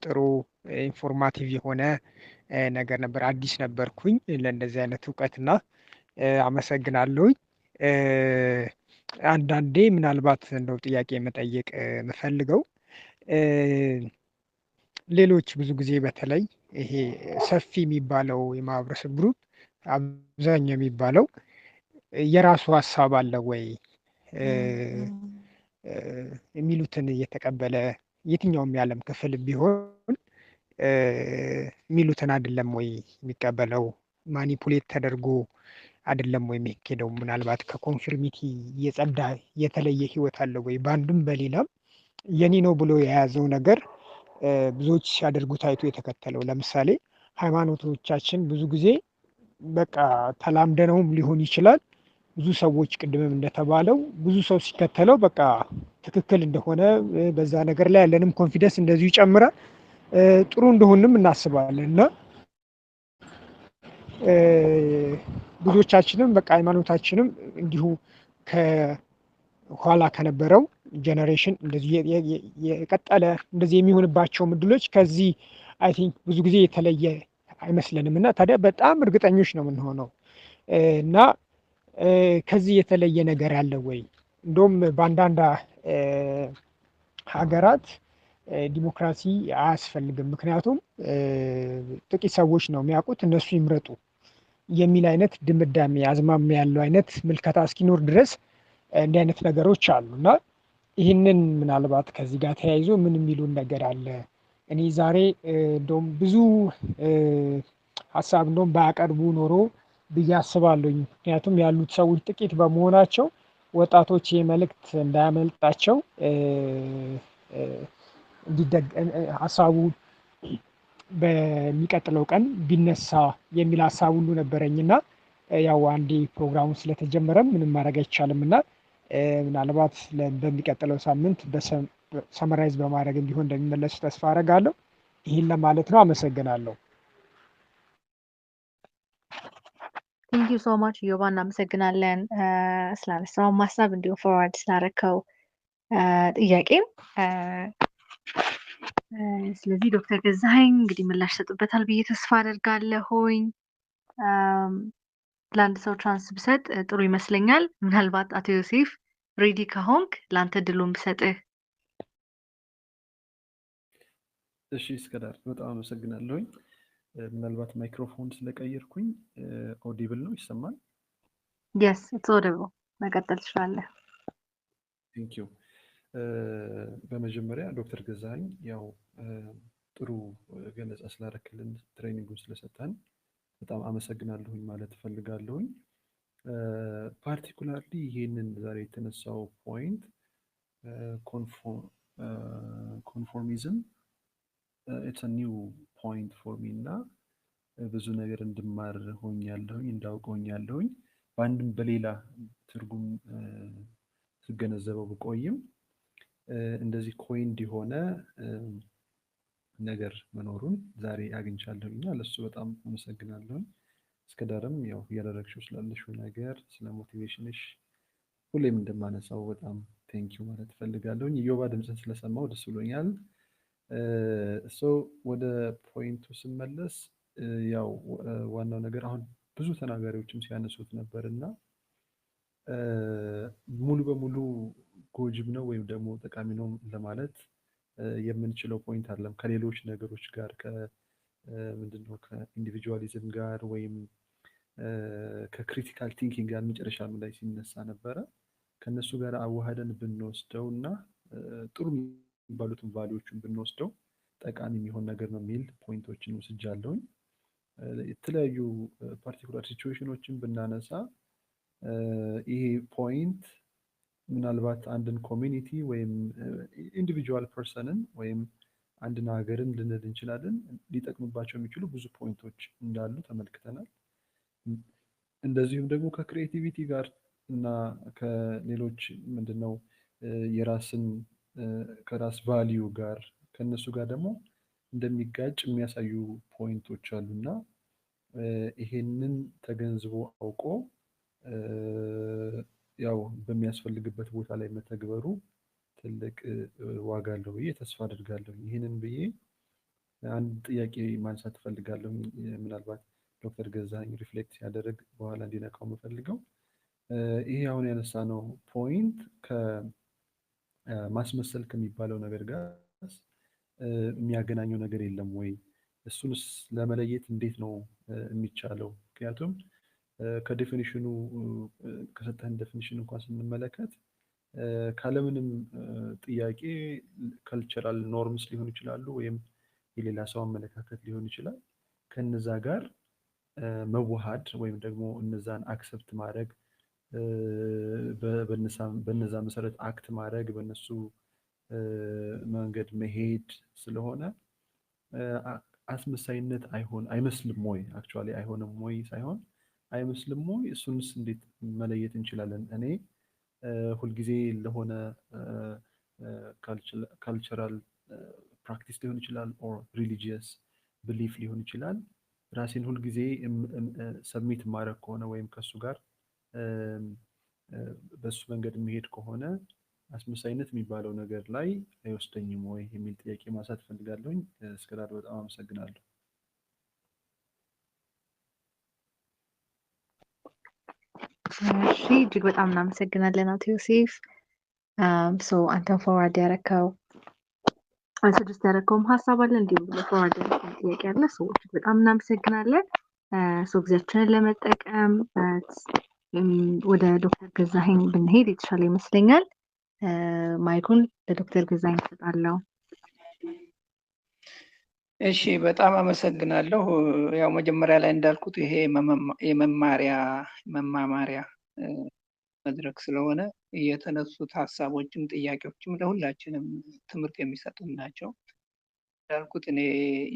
ጥሩ ኢንፎርማቲቭ የሆነ ነገር ነበር። አዲስ ነበርኩኝ ለእንደዚህ አይነት እውቀትና አመሰግናለሁኝ። አንዳንዴ ምናልባት እንደው ጥያቄ መጠየቅ የምፈልገው ሌሎች ብዙ ጊዜ በተለይ ይሄ ሰፊ የሚባለው የማህበረሰብ ግሩፕ አብዛኛው የሚባለው የራሱ ሀሳብ አለ ወይ የሚሉትን እየተቀበለ የትኛውም የዓለም ክፍል ቢሆን የሚሉትን አይደለም ወይ የሚቀበለው? ማኒፑሌት ተደርጎ አይደለም ወይ የሚሄደው? ምናልባት ከኮንፊርሚቲ የጸዳ የተለየ ህይወት አለ ወይ? በአንዱም በሌላም የኔ ነው ብሎ የያዘው ነገር ብዙዎች ሲያደርጉ ታይቶ የተከተለው። ለምሳሌ ሃይማኖቶቻችን ብዙ ጊዜ በቃ ተላምደነውም ሊሆን ይችላል። ብዙ ሰዎች ቅድምም እንደተባለው ብዙ ሰው ሲከተለው በቃ ትክክል እንደሆነ በዛ ነገር ላይ ያለንም ኮንፊደንስ እንደዚሁ ይጨምራል። ጥሩ እንደሆንም እናስባለን እና ብዙዎቻችንም በቃ ሃይማኖታችንም እንዲሁ ከኋላ ከነበረው ጀነሬሽን እንደዚህ የቀጠለ እንደዚህ የሚሆንባቸው እድሎች ከዚህ አይ ቲንክ ብዙ ጊዜ የተለየ አይመስለንም እና ታዲያ በጣም እርግጠኞች ነው የምንሆነው እና ከዚህ የተለየ ነገር አለ ወይ? እንደውም በአንዳንድ ሀገራት ዲሞክራሲ አያስፈልግም፣ ምክንያቱም ጥቂት ሰዎች ነው የሚያውቁት እነሱ ይምረጡ የሚል አይነት ድምዳሜ አዝማሚያ ያለው አይነት ምልከታ እስኪኖር ድረስ እንዲህ አይነት ነገሮች አሉ እና ይህንን ምናልባት ከዚህ ጋር ተያይዞ ምን የሚሉን ነገር አለ? እኔ ዛሬ እንደውም ብዙ ሀሳብ እንደውም ባያቀርቡ ኖሮ ብዬ አስባለሁኝ። ምክንያቱም ያሉት ሰዎች ጥቂት በመሆናቸው ወጣቶች ይህ መልእክት እንዳያመልጣቸው ሀሳቡ በሚቀጥለው ቀን ቢነሳ የሚል ሀሳብ ሁሉ ነበረኝ እና ያው አንዴ ፕሮግራሙ ስለተጀመረም ምንም ማድረግ አይቻልም እና ምናልባት በሚቀጥለው ሳምንት ሰመራይዝ በማድረግ እንዲሆን እንደሚመለሱ ተስፋ አደርጋለሁ። ይህን ለማለት ነው። አመሰግናለሁ። ቴንክ ዩ ሶ ማች ዮባ፣ እናመሰግናለን ስላነሳው ሀሳብ እንዲሁም ፎርዋርድ ስላረከው ጥያቄም። ስለዚህ ዶክተር ገዛኸኝ እንግዲህ ምላሽ ሰጡበታል ብዬ ተስፋ አደርጋለሁኝ። ለአንድ ሰው ቻንስ ብሰጥ ጥሩ ይመስለኛል። ምናልባት አቶ ዮሴፍ ሬዲ ከሆንክ ለአንተ ድሉን ብሰጥህ። እሺ እስከዳር በጣም አመሰግናለሁኝ። ምናልባት ማይክሮፎን ስለቀየርኩኝ ኦዲብል ነው ይሰማል? የስ ኢትስ ኦዲብል። መቀጠል ትችላለህ። ቴንክ ዩ። በመጀመሪያ ዶክተር ገዛኸኝ ያው ጥሩ ገለጻ ስላረክልን ትሬኒንጉን ስለሰጠን በጣም አመሰግናለሁኝ ማለት እፈልጋለሁኝ። ፓርቲኩላርሊ ይህንን ዛሬ የተነሳው ፖይንት ኮንፎርሚዝም ኢትስ ኒው ፖይንት ፎር ሚ እና ብዙ ነገር እንድማር ሆኛለሁኝ፣ እንዳውቅ ሆኛለሁኝ። በአንድም በሌላ ትርጉም ስገነዘበው ብቆይም እንደዚህ ኮይንድ የሆነ ነገር መኖሩን ዛሬ አግኝቻለሁኝ እና ለሱ በጣም አመሰግናለሁኝ። እስከዳርም ያው እያደረግሽው ስላለሽው ነገር ስለ ሞቲቬሽንሽ ሁሌም እንደማነሳው በጣም ቴንኪው ማለት እፈልጋለሁኝ። ኢዮባ ድምፅን ስለሰማው ደስ ብሎኛል። ወደ ፖይንቱ ስመለስ ያው ዋናው ነገር አሁን ብዙ ተናጋሪዎችም ሲያነሱት ነበር እና ሙሉ በሙሉ ጎጅም ነው ወይም ደግሞ ጠቃሚ ነው ለማለት የምንችለው ፖይንት አይደለም። ከሌሎች ነገሮች ጋር ምንድነው ከኢንዲቪጁዋሊዝም ጋር ወይም ከክሪቲካል ቲንኪንግ ጋር መጨረሻ ላይ ሲነሳ ነበረ። ከነሱ ጋር አዋህደን ብንወስደው እና ጥሩ የሚባሉትን ቫሊዎችን ብንወስደው ጠቃሚ የሚሆን ነገር ነው የሚል ፖይንቶችን ወስጃለሁኝ። የተለያዩ ፓርቲኩላር ሲቹዌሽኖችን ብናነሳ ይሄ ፖይንት ምናልባት አንድን ኮሚኒቲ ወይም ኢንዲቪጁዋል ፐርሰንን ወይም አንድን ሀገርን ልንል እንችላለን ሊጠቅምባቸው የሚችሉ ብዙ ፖይንቶች እንዳሉ ተመልክተናል። እንደዚሁም ደግሞ ከክሪኤቲቪቲ ጋር እና ከሌሎች ምንድነው የራስን ከራስ ቫሊዩ ጋር ከነሱ ጋር ደግሞ እንደሚጋጭ የሚያሳዩ ፖይንቶች አሉና ይሄንን ተገንዝቦ አውቆ ያው በሚያስፈልግበት ቦታ ላይ መተግበሩ ትልቅ ዋጋ አለው ብዬ ተስፋ አድርጋለሁ። ይህንን ብዬ አንድ ጥያቄ ማንሳት እፈልጋለሁ። ምናልባት ዶክተር ገዛኸኝ ሪፍሌክት ሲያደርግ በኋላ እንዲነካው የምፈልገው ይሄ አሁን ያነሳነው ፖይንት ከማስመሰል ከሚባለው ነገር ጋር የሚያገናኘው ነገር የለም ወይ? እሱንስ ለመለየት እንዴት ነው የሚቻለው? ምክንያቱም ከዴፊኒሽኑ ከሰጠህን ዴፊኒሽን እንኳን ስንመለከት ካለምንም ጥያቄ ካልቸራል ኖርምስ ሊሆኑ ይችላሉ ወይም የሌላ ሰው አመለካከት ሊሆን ይችላል። ከነዛ ጋር መዋሃድ ወይም ደግሞ እነዛን አክሰፕት ማድረግ በነዛ መሰረት አክት ማድረግ በነሱ መንገድ መሄድ ስለሆነ አስመሳይነት አይመስልም ወይ? አክቹዋሊ አይሆንም ወይ ሳይሆን አይመስልም ወይ? እሱንስ እንዴት መለየት እንችላለን? እኔ ሁልጊዜ ለሆነ ካልቸራል ፕራክቲስ ሊሆን ይችላል ኦር ሪሊጂየስ ብሊፍ ሊሆን ይችላል። ራሴን ሁልጊዜ ሰብሚት ማድረግ ከሆነ ወይም ከእሱ ጋር በእሱ መንገድ የሚሄድ ከሆነ አስመሳይነት የሚባለው ነገር ላይ አይወስደኝም ወይ የሚል ጥያቄ ማንሳት እፈልጋለሁኝ። እስከዳር በጣም አመሰግናለሁ። እሺ እጅግ በጣም እናመሰግናለን አቶ ዮሴፍ። አንተን ፎርዋርድ ያረከው ሰጀስት ያረከውም ሀሳብ አለ፣ እንዲሁም ፎርዋርድ ያረከውም ጥያቄ አለ። እጅግ በጣም እናመሰግናለን። ጊዜያችንን ለመጠቀም ወደ ዶክተር ገዛኸኝ ብንሄድ የተሻለ ይመስለኛል። ማይኩን ለዶክተር ገዛኸኝ እሰጣለሁ። እሺ በጣም አመሰግናለሁ። ያው መጀመሪያ ላይ እንዳልኩት ይሄ መማማሪያ መድረክ ስለሆነ የተነሱት ሀሳቦችም ጥያቄዎችም ለሁላችንም ትምህርት የሚሰጡን ናቸው። እንዳልኩት እኔ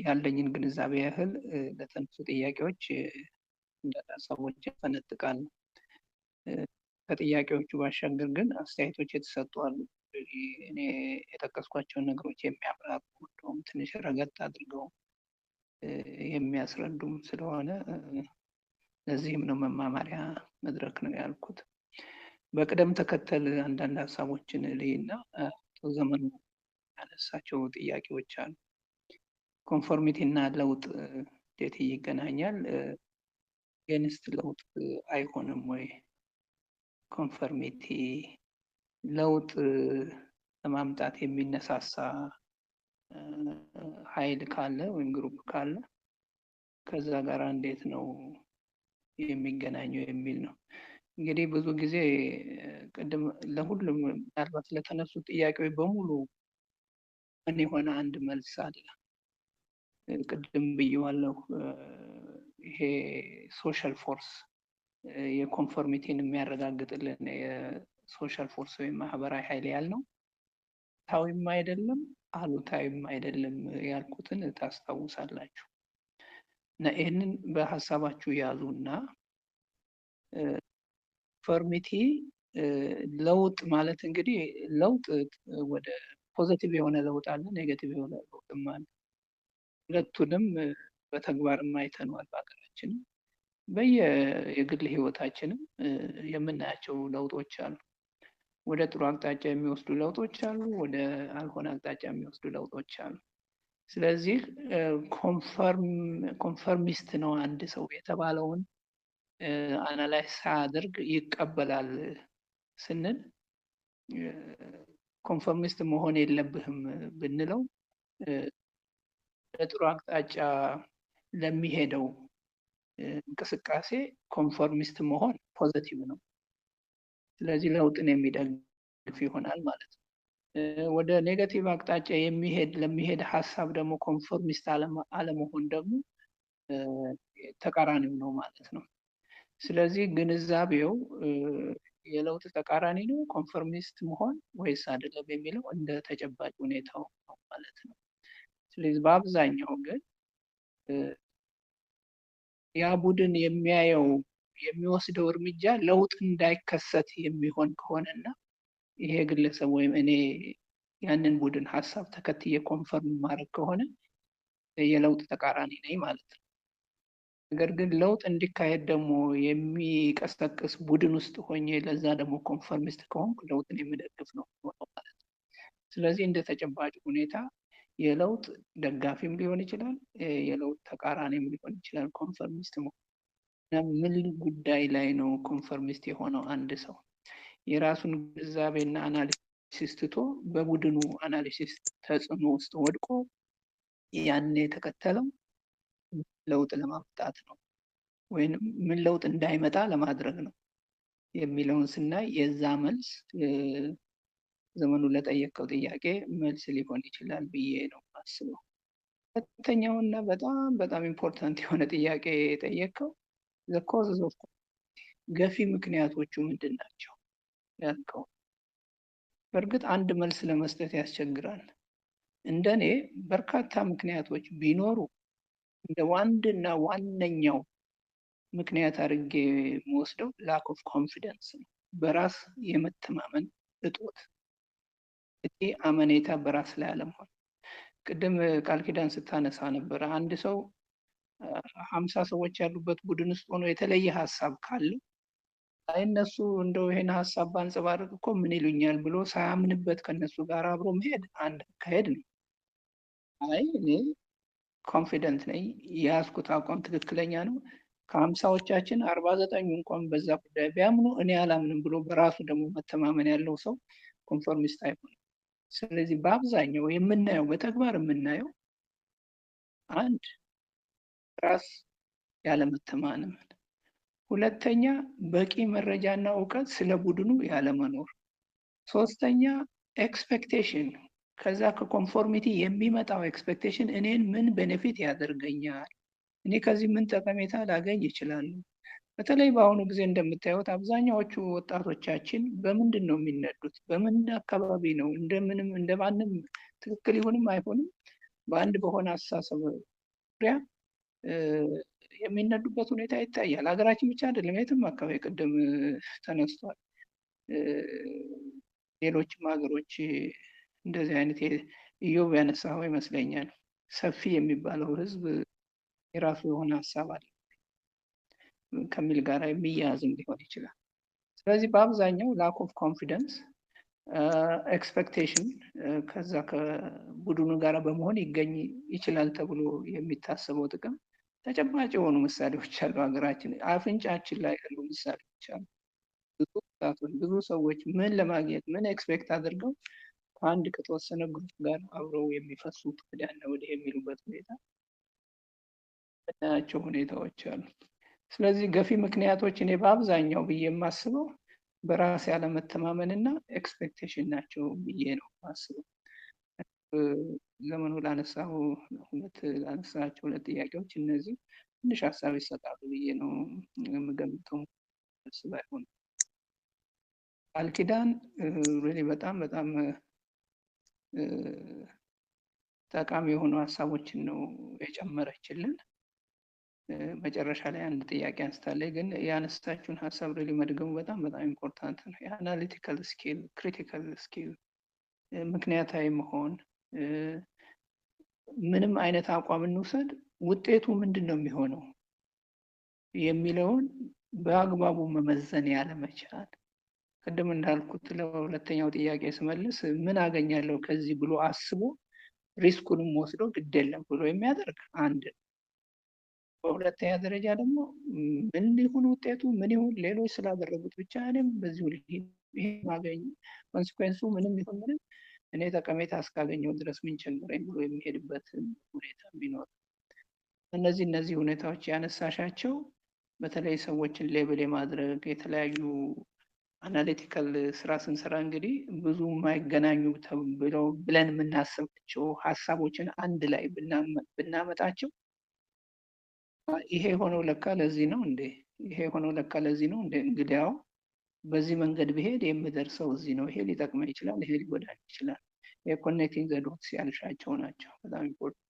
ያለኝን ግንዛቤ ያህል ለተነሱ ጥያቄዎች እንደ ሀሳቦች ፈነጥቃለሁ። ከጥያቄዎቹ ባሻገር ግን አስተያየቶች የተሰጡ አሉ። እኔ የጠቀስኳቸውን ነገሮች የሚያብራሩ እንደውም ትንሽ ረገጥ አድርገው የሚያስረዱም ስለሆነ ለዚህም ነው መማማሪያ መድረክ ነው ያልኩት። በቅደም ተከተል አንዳንድ ሀሳቦችን ልይና አቶ ዘመኑ ያነሳቸው ጥያቄዎች አሉ። ኮንፎርሚቲ እና ለውጥ እንዴት ይገናኛል? ጌንስት ለውጥ አይሆንም ወይ? ኮንፎርሚቲ ለውጥ ለማምጣት የሚነሳሳ ኃይል ካለ ወይም ግሩፕ ካለ ከዛ ጋር እንዴት ነው የሚገናኘው የሚል ነው። እንግዲህ ብዙ ጊዜ ቅድም ለሁሉም ምናልባት ለተነሱ ጥያቄዎች በሙሉ ምን የሆነ አንድ መልስ አለ። ቅድም ብየዋለሁ። ይሄ ሶሻል ፎርስ የኮንፎርሚቲን የሚያረጋግጥልን የሶሻል ፎርስ ወይም ማህበራዊ ኃይል ያልነው አሉታዊም አይደለም አሉታዊም አይደለም ያልኩትን ታስታውሳላችሁ። እና ይህንን በሀሳባችሁ ያዙና ኮንፎርሚቲ ለውጥ ማለት እንግዲህ ለውጥ ወደ ፖዘቲቭ የሆነ ለውጥ አለ፣ ኔጌቲቭ የሆነ ለውጥም አለ። ሁለቱንም በተግባርም አይተነዋል። በሀገራችንም በየግል ህይወታችንም የምናያቸው ለውጦች አሉ። ወደ ጥሩ አቅጣጫ የሚወስዱ ለውጦች አሉ፣ ወደ አልሆነ አቅጣጫ የሚወስዱ ለውጦች አሉ። ስለዚህ ኮንፈርሚስት ነው አንድ ሰው የተባለውን አናላይዝ ሳያደርግ ይቀበላል ስንል ኮንፈርሚስት መሆን የለብህም ብንለው ለጥሩ አቅጣጫ ለሚሄደው እንቅስቃሴ ኮንፎርሚስት መሆን ፖዘቲቭ ነው። ስለዚህ ለውጥን የሚደግፍ ይሆናል ማለት ነው። ወደ ኔጋቲቭ አቅጣጫ ለሚሄድ ሀሳብ ደግሞ ኮንፎርሚስት አለመሆን ደግሞ ተቃራኒው ነው ማለት ነው። ስለዚህ ግንዛቤው የለውጥ ተቃራኒ ነው ኮንፎርሚስት መሆን ወይስ አይደለም የሚለው እንደ ተጨባጭ ሁኔታው ነው ማለት ነው። ስለዚህ በአብዛኛው ግን ያ ቡድን የሚወስደው እርምጃ ለውጥ እንዳይከሰት የሚሆን ከሆነና ይሄ ግለሰብ ወይም እኔ ያንን ቡድን ሀሳብ ተከትዬ ኮንፈርም ማድረግ ከሆነ የለውጥ ተቃራኒ ነኝ ማለት ነው። ነገር ግን ለውጥ እንዲካሄድ ደግሞ የሚቀሰቅስ ቡድን ውስጥ ሆኜ ለዛ ደግሞ ኮንፈርሚስት ከሆንኩ ለውጥን የሚደግፍ ነው ማለት ነው። ስለዚህ እንደ ተጨባጭ ሁኔታ የለውጥ ደጋፊም ሊሆን ይችላል፣ የለውጥ ተቃራኒም ሊሆን ይችላል። ኮንፈርሚስት ምን ጉዳይ ላይ ነው ኮንፈርሚስት የሆነው? አንድ ሰው የራሱን ግንዛቤና አናሊሲስ ትቶ በቡድኑ አናሊሲስ ተጽዕኖ ውስጥ ወድቆ ያን የተከተለው ለውጥ ለማምጣት ነው ወይም ምን ለውጥ እንዳይመጣ ለማድረግ ነው የሚለውን ስናይ የዛ መልስ ዘመኑ ለጠየቀው ጥያቄ መልስ ሊሆን ይችላል ብዬ ነው የማስበው። ሁለተኛውና በጣም ኢምፖርታንት የሆነ ጥያቄ የጠየቀው the causes of ገፊ ምክንያቶቹ ምንድን ናቸው ያልከው። በእርግጥ አንድ መልስ ለመስጠት ያስቸግራል። እንደኔ በርካታ ምክንያቶች ቢኖሩ እንደ ዋንድና ዋነኛው ምክንያት አድርጌ የምወስደው ላክ ኦፍ ኮንፊደንስ ነው። በራስ የመተማመን እጦት፣ አመኔታ በራስ ላይ አለመሆን። ቅድም ቃል ኪዳን ስታነሳ ነበረ አንድ ሰው 50 ሰዎች ያሉበት ቡድን ውስጥ ሆኖ የተለየ ሀሳብ ካለው አይ እነሱ እንደው ይሄን ሀሳብ ባንጸባርቅ እኮ ምን ይሉኛል ብሎ ሳያምንበት ከነሱ ጋር አብሮ መሄድ አንድ አካሄድ ነው። አይ እኔ ኮንፊደንት ነኝ፣ የያዝኩት አቋም ትክክለኛ ነው፣ ከ50ዎቻችን 49 እንኳን በዛ ጉዳይ ቢያምኑ እኔ አላምንም ብሎ በራሱ ደግሞ መተማመን ያለው ሰው ኮንፎርሚስት አይሆንም። ስለዚህ በአብዛኛው የምናየው በተግባር የምናየው አንድ ራስ ያለመተማመን፣ ሁለተኛ በቂ መረጃና እውቀት ስለ ቡድኑ ያለመኖር፣ ሶስተኛ ኤክስፔክቴሽን፣ ከዛ ከኮንፎርሚቲ የሚመጣው ኤክስፔክቴሽን እኔን ምን ቤኔፊት ያደርገኛል፣ እኔ ከዚህ ምን ጠቀሜታ ላገኝ ይችላሉ። በተለይ በአሁኑ ጊዜ እንደምታዩት አብዛኛዎቹ ወጣቶቻችን በምንድን ነው የሚነዱት? በምን አካባቢ ነው? እንደምንም እንደማንም ትክክል ይሁንም አይሆንም በአንድ በሆነ አስተሳሰብ ዙሪያ የሚነዱበት ሁኔታ ይታያል። ሀገራችን ብቻ አይደለም፣ የትም አካባቢ ቅድም ተነስቷል። ሌሎችም ሀገሮች እንደዚህ አይነት ኢዮብ ያነሳው ይመስለኛል። ሰፊ የሚባለው ህዝብ የራሱ የሆነ ሀሳብ አለ ከሚል ጋር የሚያያዝም ሊሆን ይችላል። ስለዚህ በአብዛኛው ላክ ኦፍ ኮንፊደንስ፣ ኤክስፔክቴሽን ከዛ ከቡድኑ ጋር በመሆን ይገኝ ይችላል ተብሎ የሚታሰበው ጥቅም ተጨባጭ የሆኑ ምሳሌዎች አሉ። ሀገራችን አፍንጫችን ላይ ያሉ ምሳሌዎች አሉ። ብዙ ወጣቶች፣ ብዙ ሰዎች ምን ለማግኘት ምን ኤክስፔክት አድርገው ከአንድ ከተወሰነ ግሩፕ ጋር አብረው የሚፈሱት ወዲያና ወዲህ የሚሉበት ሁኔታ የምናያቸው ሁኔታዎች አሉ። ስለዚህ ገፊ ምክንያቶች እኔ በአብዛኛው ብዬ የማስበው በራስ ያለመተማመን እና ኤክስፔክቴሽን ናቸው ብዬ ነው የማስበው። ዘመኑ ላነሳቸው ሁለት ጥያቄዎች እነዚህ ትንሽ ሀሳብ ይሰጣሉ ብዬ ነው የምገምተው። ባይሆን ቃል ኪዳን በጣም በጣም ጠቃሚ የሆኑ ሀሳቦችን ነው የጨመረችልን። መጨረሻ ላይ አንድ ጥያቄ አንስታለች፣ ግን ያነሳችውን ሀሳብ ሪሊ መድገሙ በጣም በጣም ኢምፖርታንት ነው። የአናሊቲካል ስኪል፣ ክሪቲካል ስኪል፣ ምክንያታዊ መሆን፣ ምንም አይነት አቋም እንውሰድ ውጤቱ ምንድን ነው የሚሆነው የሚለውን በአግባቡ መመዘን ያለመቻል። ቅድም እንዳልኩት ለሁለተኛው ጥያቄ ስመልስ ምን አገኛለሁ ከዚህ ብሎ አስቦ ሪስኩንም ወስዶ ግድ የለም ብሎ የሚያደርግ አንድ ነው። በሁለተኛ ደረጃ ደግሞ ምን ሊሆን ውጤቱ ምን ይሁን ሌሎች ስላደረጉት ብቻ እኔም በዚሁ ይሄ ማገኝ ኮንሲኩዌንሱ ምንም ይሁን ምንም እኔ ጠቀሜታ እስካገኘው ድረስ ምን ቸገረኝ ብሎ የሚሄድበት ሁኔታ ቢኖር፣ እነዚህ ሁኔታዎች ያነሳሻቸው በተለይ ሰዎችን ሌብል የማድረግ የተለያዩ አናሊቲካል ስራ ስንሰራ እንግዲህ ብዙ የማይገናኙ ብለን የምናስባቸው ሀሳቦችን አንድ ላይ ብናመጣቸው ይሄ ሆነው ለካ ለዚህ ነው እንዴ፣ ይሄ ሆነው ለካ ለዚህ ነው እንዴ፣ እንግዲያው በዚህ መንገድ ብሄድ የምደርሰው እዚህ ነው፣ ይሄ ሊጠቅመኝ ይችላል፣ ይሄ ሊጎዳኝ ይችላል። የኮኔክቲንግ ዘ ዶትስ ያልሻቸው ናቸው በጣም ኢምፖርታንት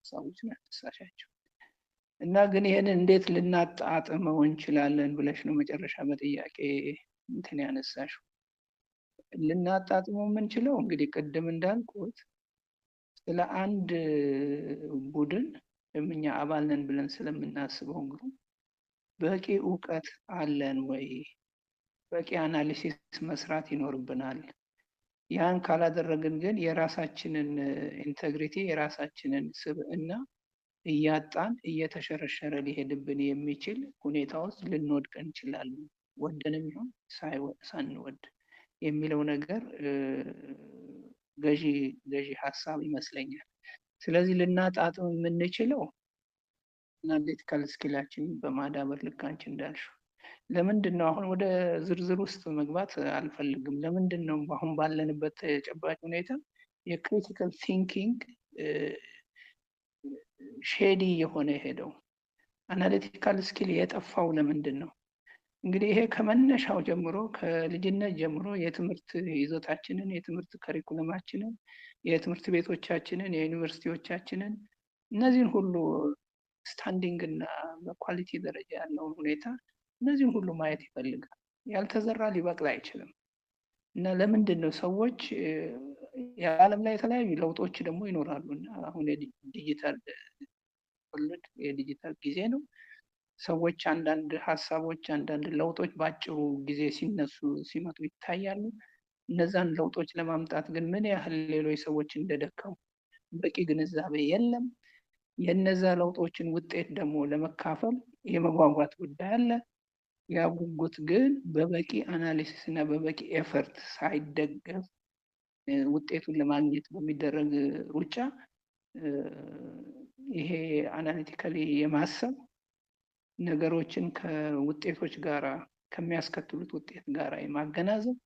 ሀሳቦች ናቸው። እና ግን ይሄንን እንዴት ልናጣጥመው እንችላለን ብለሽ ነው መጨረሻ በጥያቄ እንትን ያነሳሽው። ልናጣጥመው የምንችለው እንግዲህ ቅድም እንዳልኩት ስለ አንድ ቡድን እኛ አባል ነን ብለን ስለምናስበው ግሩፕ በቂ እውቀት አለን ወይ? በቂ አናሊሲስ መስራት ይኖርብናል። ያን ካላደረግን ግን የራሳችንን ኢንቴግሪቲ የራሳችንን ስብዕና እያጣን እየተሸረሸረ ሊሄድብን የሚችል ሁኔታ ውስጥ ልንወድቅ እንችላለን፣ ወደንም ይሁን ሳንወድ የሚለው ነገር ገዢ ሀሳብ ይመስለኛል። ስለዚህ ልናጣጥም የምንችለው አናሊቲካል ስኪላችንን በማዳበር ልክ አንቺ እንዳልሽው። ለምንድን ነው አሁን ወደ ዝርዝር ውስጥ መግባት አልፈልግም። ለምንድን ነው አሁን ባለንበት ተጨባጭ ሁኔታ የክሪቲካል ቲንኪንግ ሼዲ የሆነ የሄደው? አናሊቲካል ስኪል የጠፋው ለምንድን ነው? እንግዲህ ይሄ ከመነሻው ጀምሮ ከልጅነት ጀምሮ የትምህርት ይዞታችንን፣ የትምህርት ከሪኩለማችንን፣ የትምህርት ቤቶቻችንን፣ የዩኒቨርሲቲዎቻችንን እነዚህን ሁሉ ስታንዲንግ እና በኳሊቲ ደረጃ ያለውን ሁኔታ እነዚህን ሁሉ ማየት ይፈልጋል። ያልተዘራ ሊበቅል አይችልም። እና ለምንድን ነው ሰዎች የዓለም ላይ የተለያዩ ለውጦች ደግሞ ይኖራሉ እና አሁን የዲጂታል ወርልድ የዲጂታል ጊዜ ነው። ሰዎች አንዳንድ ሀሳቦች፣ አንዳንድ ለውጦች በአጭሩ ጊዜ ሲመጡ ይታያሉ። እነዛን ለውጦች ለማምጣት ግን ምን ያህል ሌሎች ሰዎች እንደደከሙ በቂ ግንዛቤ የለም። የነዛ ለውጦችን ውጤት ደግሞ ለመካፈል የመጓጓት ጉዳይ አለ። ያ ጉጉት ግን በበቂ አናሊሲስ እና በበቂ ኤፈርት ሳይደገፍ ውጤቱን ለማግኘት በሚደረግ ሩጫ ይሄ አናሊቲካሊ የማሰብ ነገሮችን ከውጤቶች ጋራ ከሚያስከትሉት ውጤት ጋራ የማገናዘብ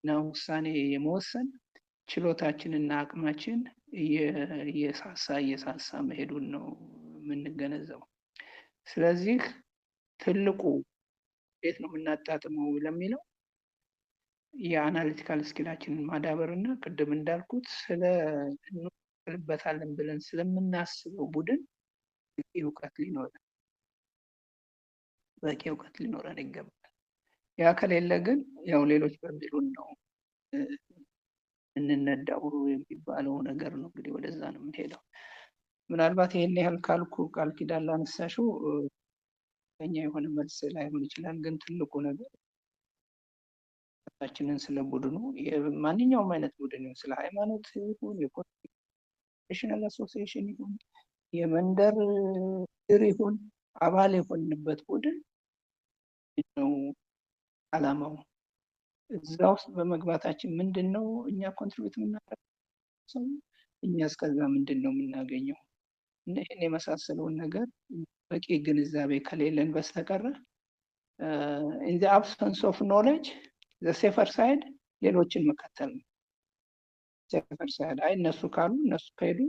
እና ውሳኔ የመወሰን ችሎታችንና አቅማችን እየሳሳ መሄዱን ነው የምንገነዘበው። ስለዚህ ትልቁ እንዴት ነው የምናጣጥመው ለሚለው የአናሊቲካል ስኪላችንን ማዳበር እና ቅድም እንዳልኩት እንቀጥልበታለን ብለን ስለምናስበው ቡድን በቂ እውቀት ሊኖረን ይገባል። ያ ከሌለ ግን ያው ሌሎች በሚሉን ነው እንነዳው የሚባለው ነገር ነው። እንግዲህ ወደዛ ነው የምንሄደው። ምናልባት ይሄን ያህል ካልኩ ቃል ኪዳን ላነሳሽው ከኛ የሆነ መልስ ላይሆን ይችላል። ግን ትልቁ ነገር ታችንን ስለ ቡድኑ ማንኛውም አይነት ቡድን ይሁን ስለ ሃይማኖት ይሁን የፕሮፌሽናል አሶሲዬሽን ይሁን የመንደር ድር ይሁን አባል የሆንበት ቡድን ነው አላማው። እዛ ውስጥ በመግባታችን ምንድን ነው እኛ ኮንትሪቢዩት የምናደርገው፣ እኛ እስከዛ ምንድን ነው የምናገኘው? ይህን የመሳሰለውን ነገር በቂ ግንዛቤ ከሌለን በስተቀረ ኢን ዘ አብሰንስ ኦፍ ኖሌጅ ዘ ሴፈር ሳይድ ሌሎችን መከተል ነው። ሴፈር ሳይድ አይ እነሱ ካሉ እነሱ ከሄዱ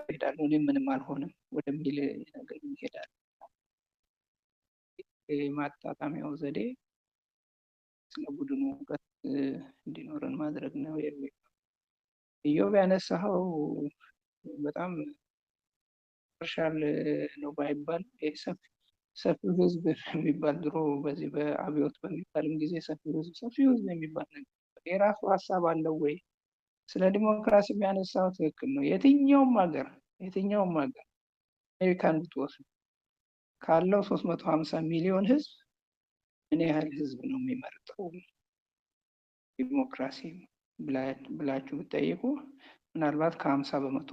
ሄዳለሁ እኔ ምንም አልሆንም ወደሚል ነገር ይሄዳል። የማጣጣሚያው ዘዴ ስለ ቡድኑ እውቀት እንዲኖረን ማድረግ ነው የሚል ኢዮብ ያነሳኸው በጣም ፓርሻል ነው ባይባል ሰፊው ህዝብ የሚባል ድሮ በዚህ በአብዮት በሚባልም ጊዜ ሰፊው ህዝብ የሚባል ነገር የራሱ ሀሳብ አለው ወይ? ስለ ዲሞክራሲ የሚያነሳው ትክክል ነው። የትኛውም ሀገር አሜሪካን ብትወስድ ካለው 350 ሚሊዮን ህዝብ ምን ያህል ህዝብ ነው የሚመርጠው ዲሞክራሲ ብላችሁ ብትጠይቁ ምናልባት ከ50 በመቶ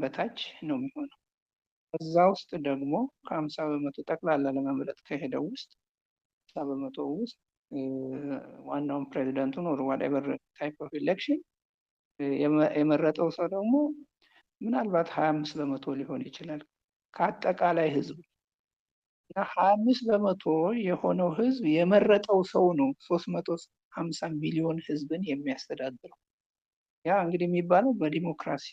በታች ነው የሚሆነው። እዛ ውስጥ ደግሞ ከ50 በመቶ ጠቅላላ ለመምረጥ ከሄደው ውስጥ 50 በመቶ ውስጥ ዋናውን ፕሬዚደንቱን ወር ዋትኤቨር ታይፕ ኦፍ ኢሌክሽን የመረጠው ሰው ደግሞ ምናልባት 25 በመቶ ሊሆን ይችላል ከአጠቃላይ ህዝብ እና 25 በመቶ የሆነው ህዝብ የመረጠው ሰው ነው 350 ሚሊዮን ህዝብን የሚያስተዳድረው። ያ እንግዲህ የሚባለው በዲሞክራሲ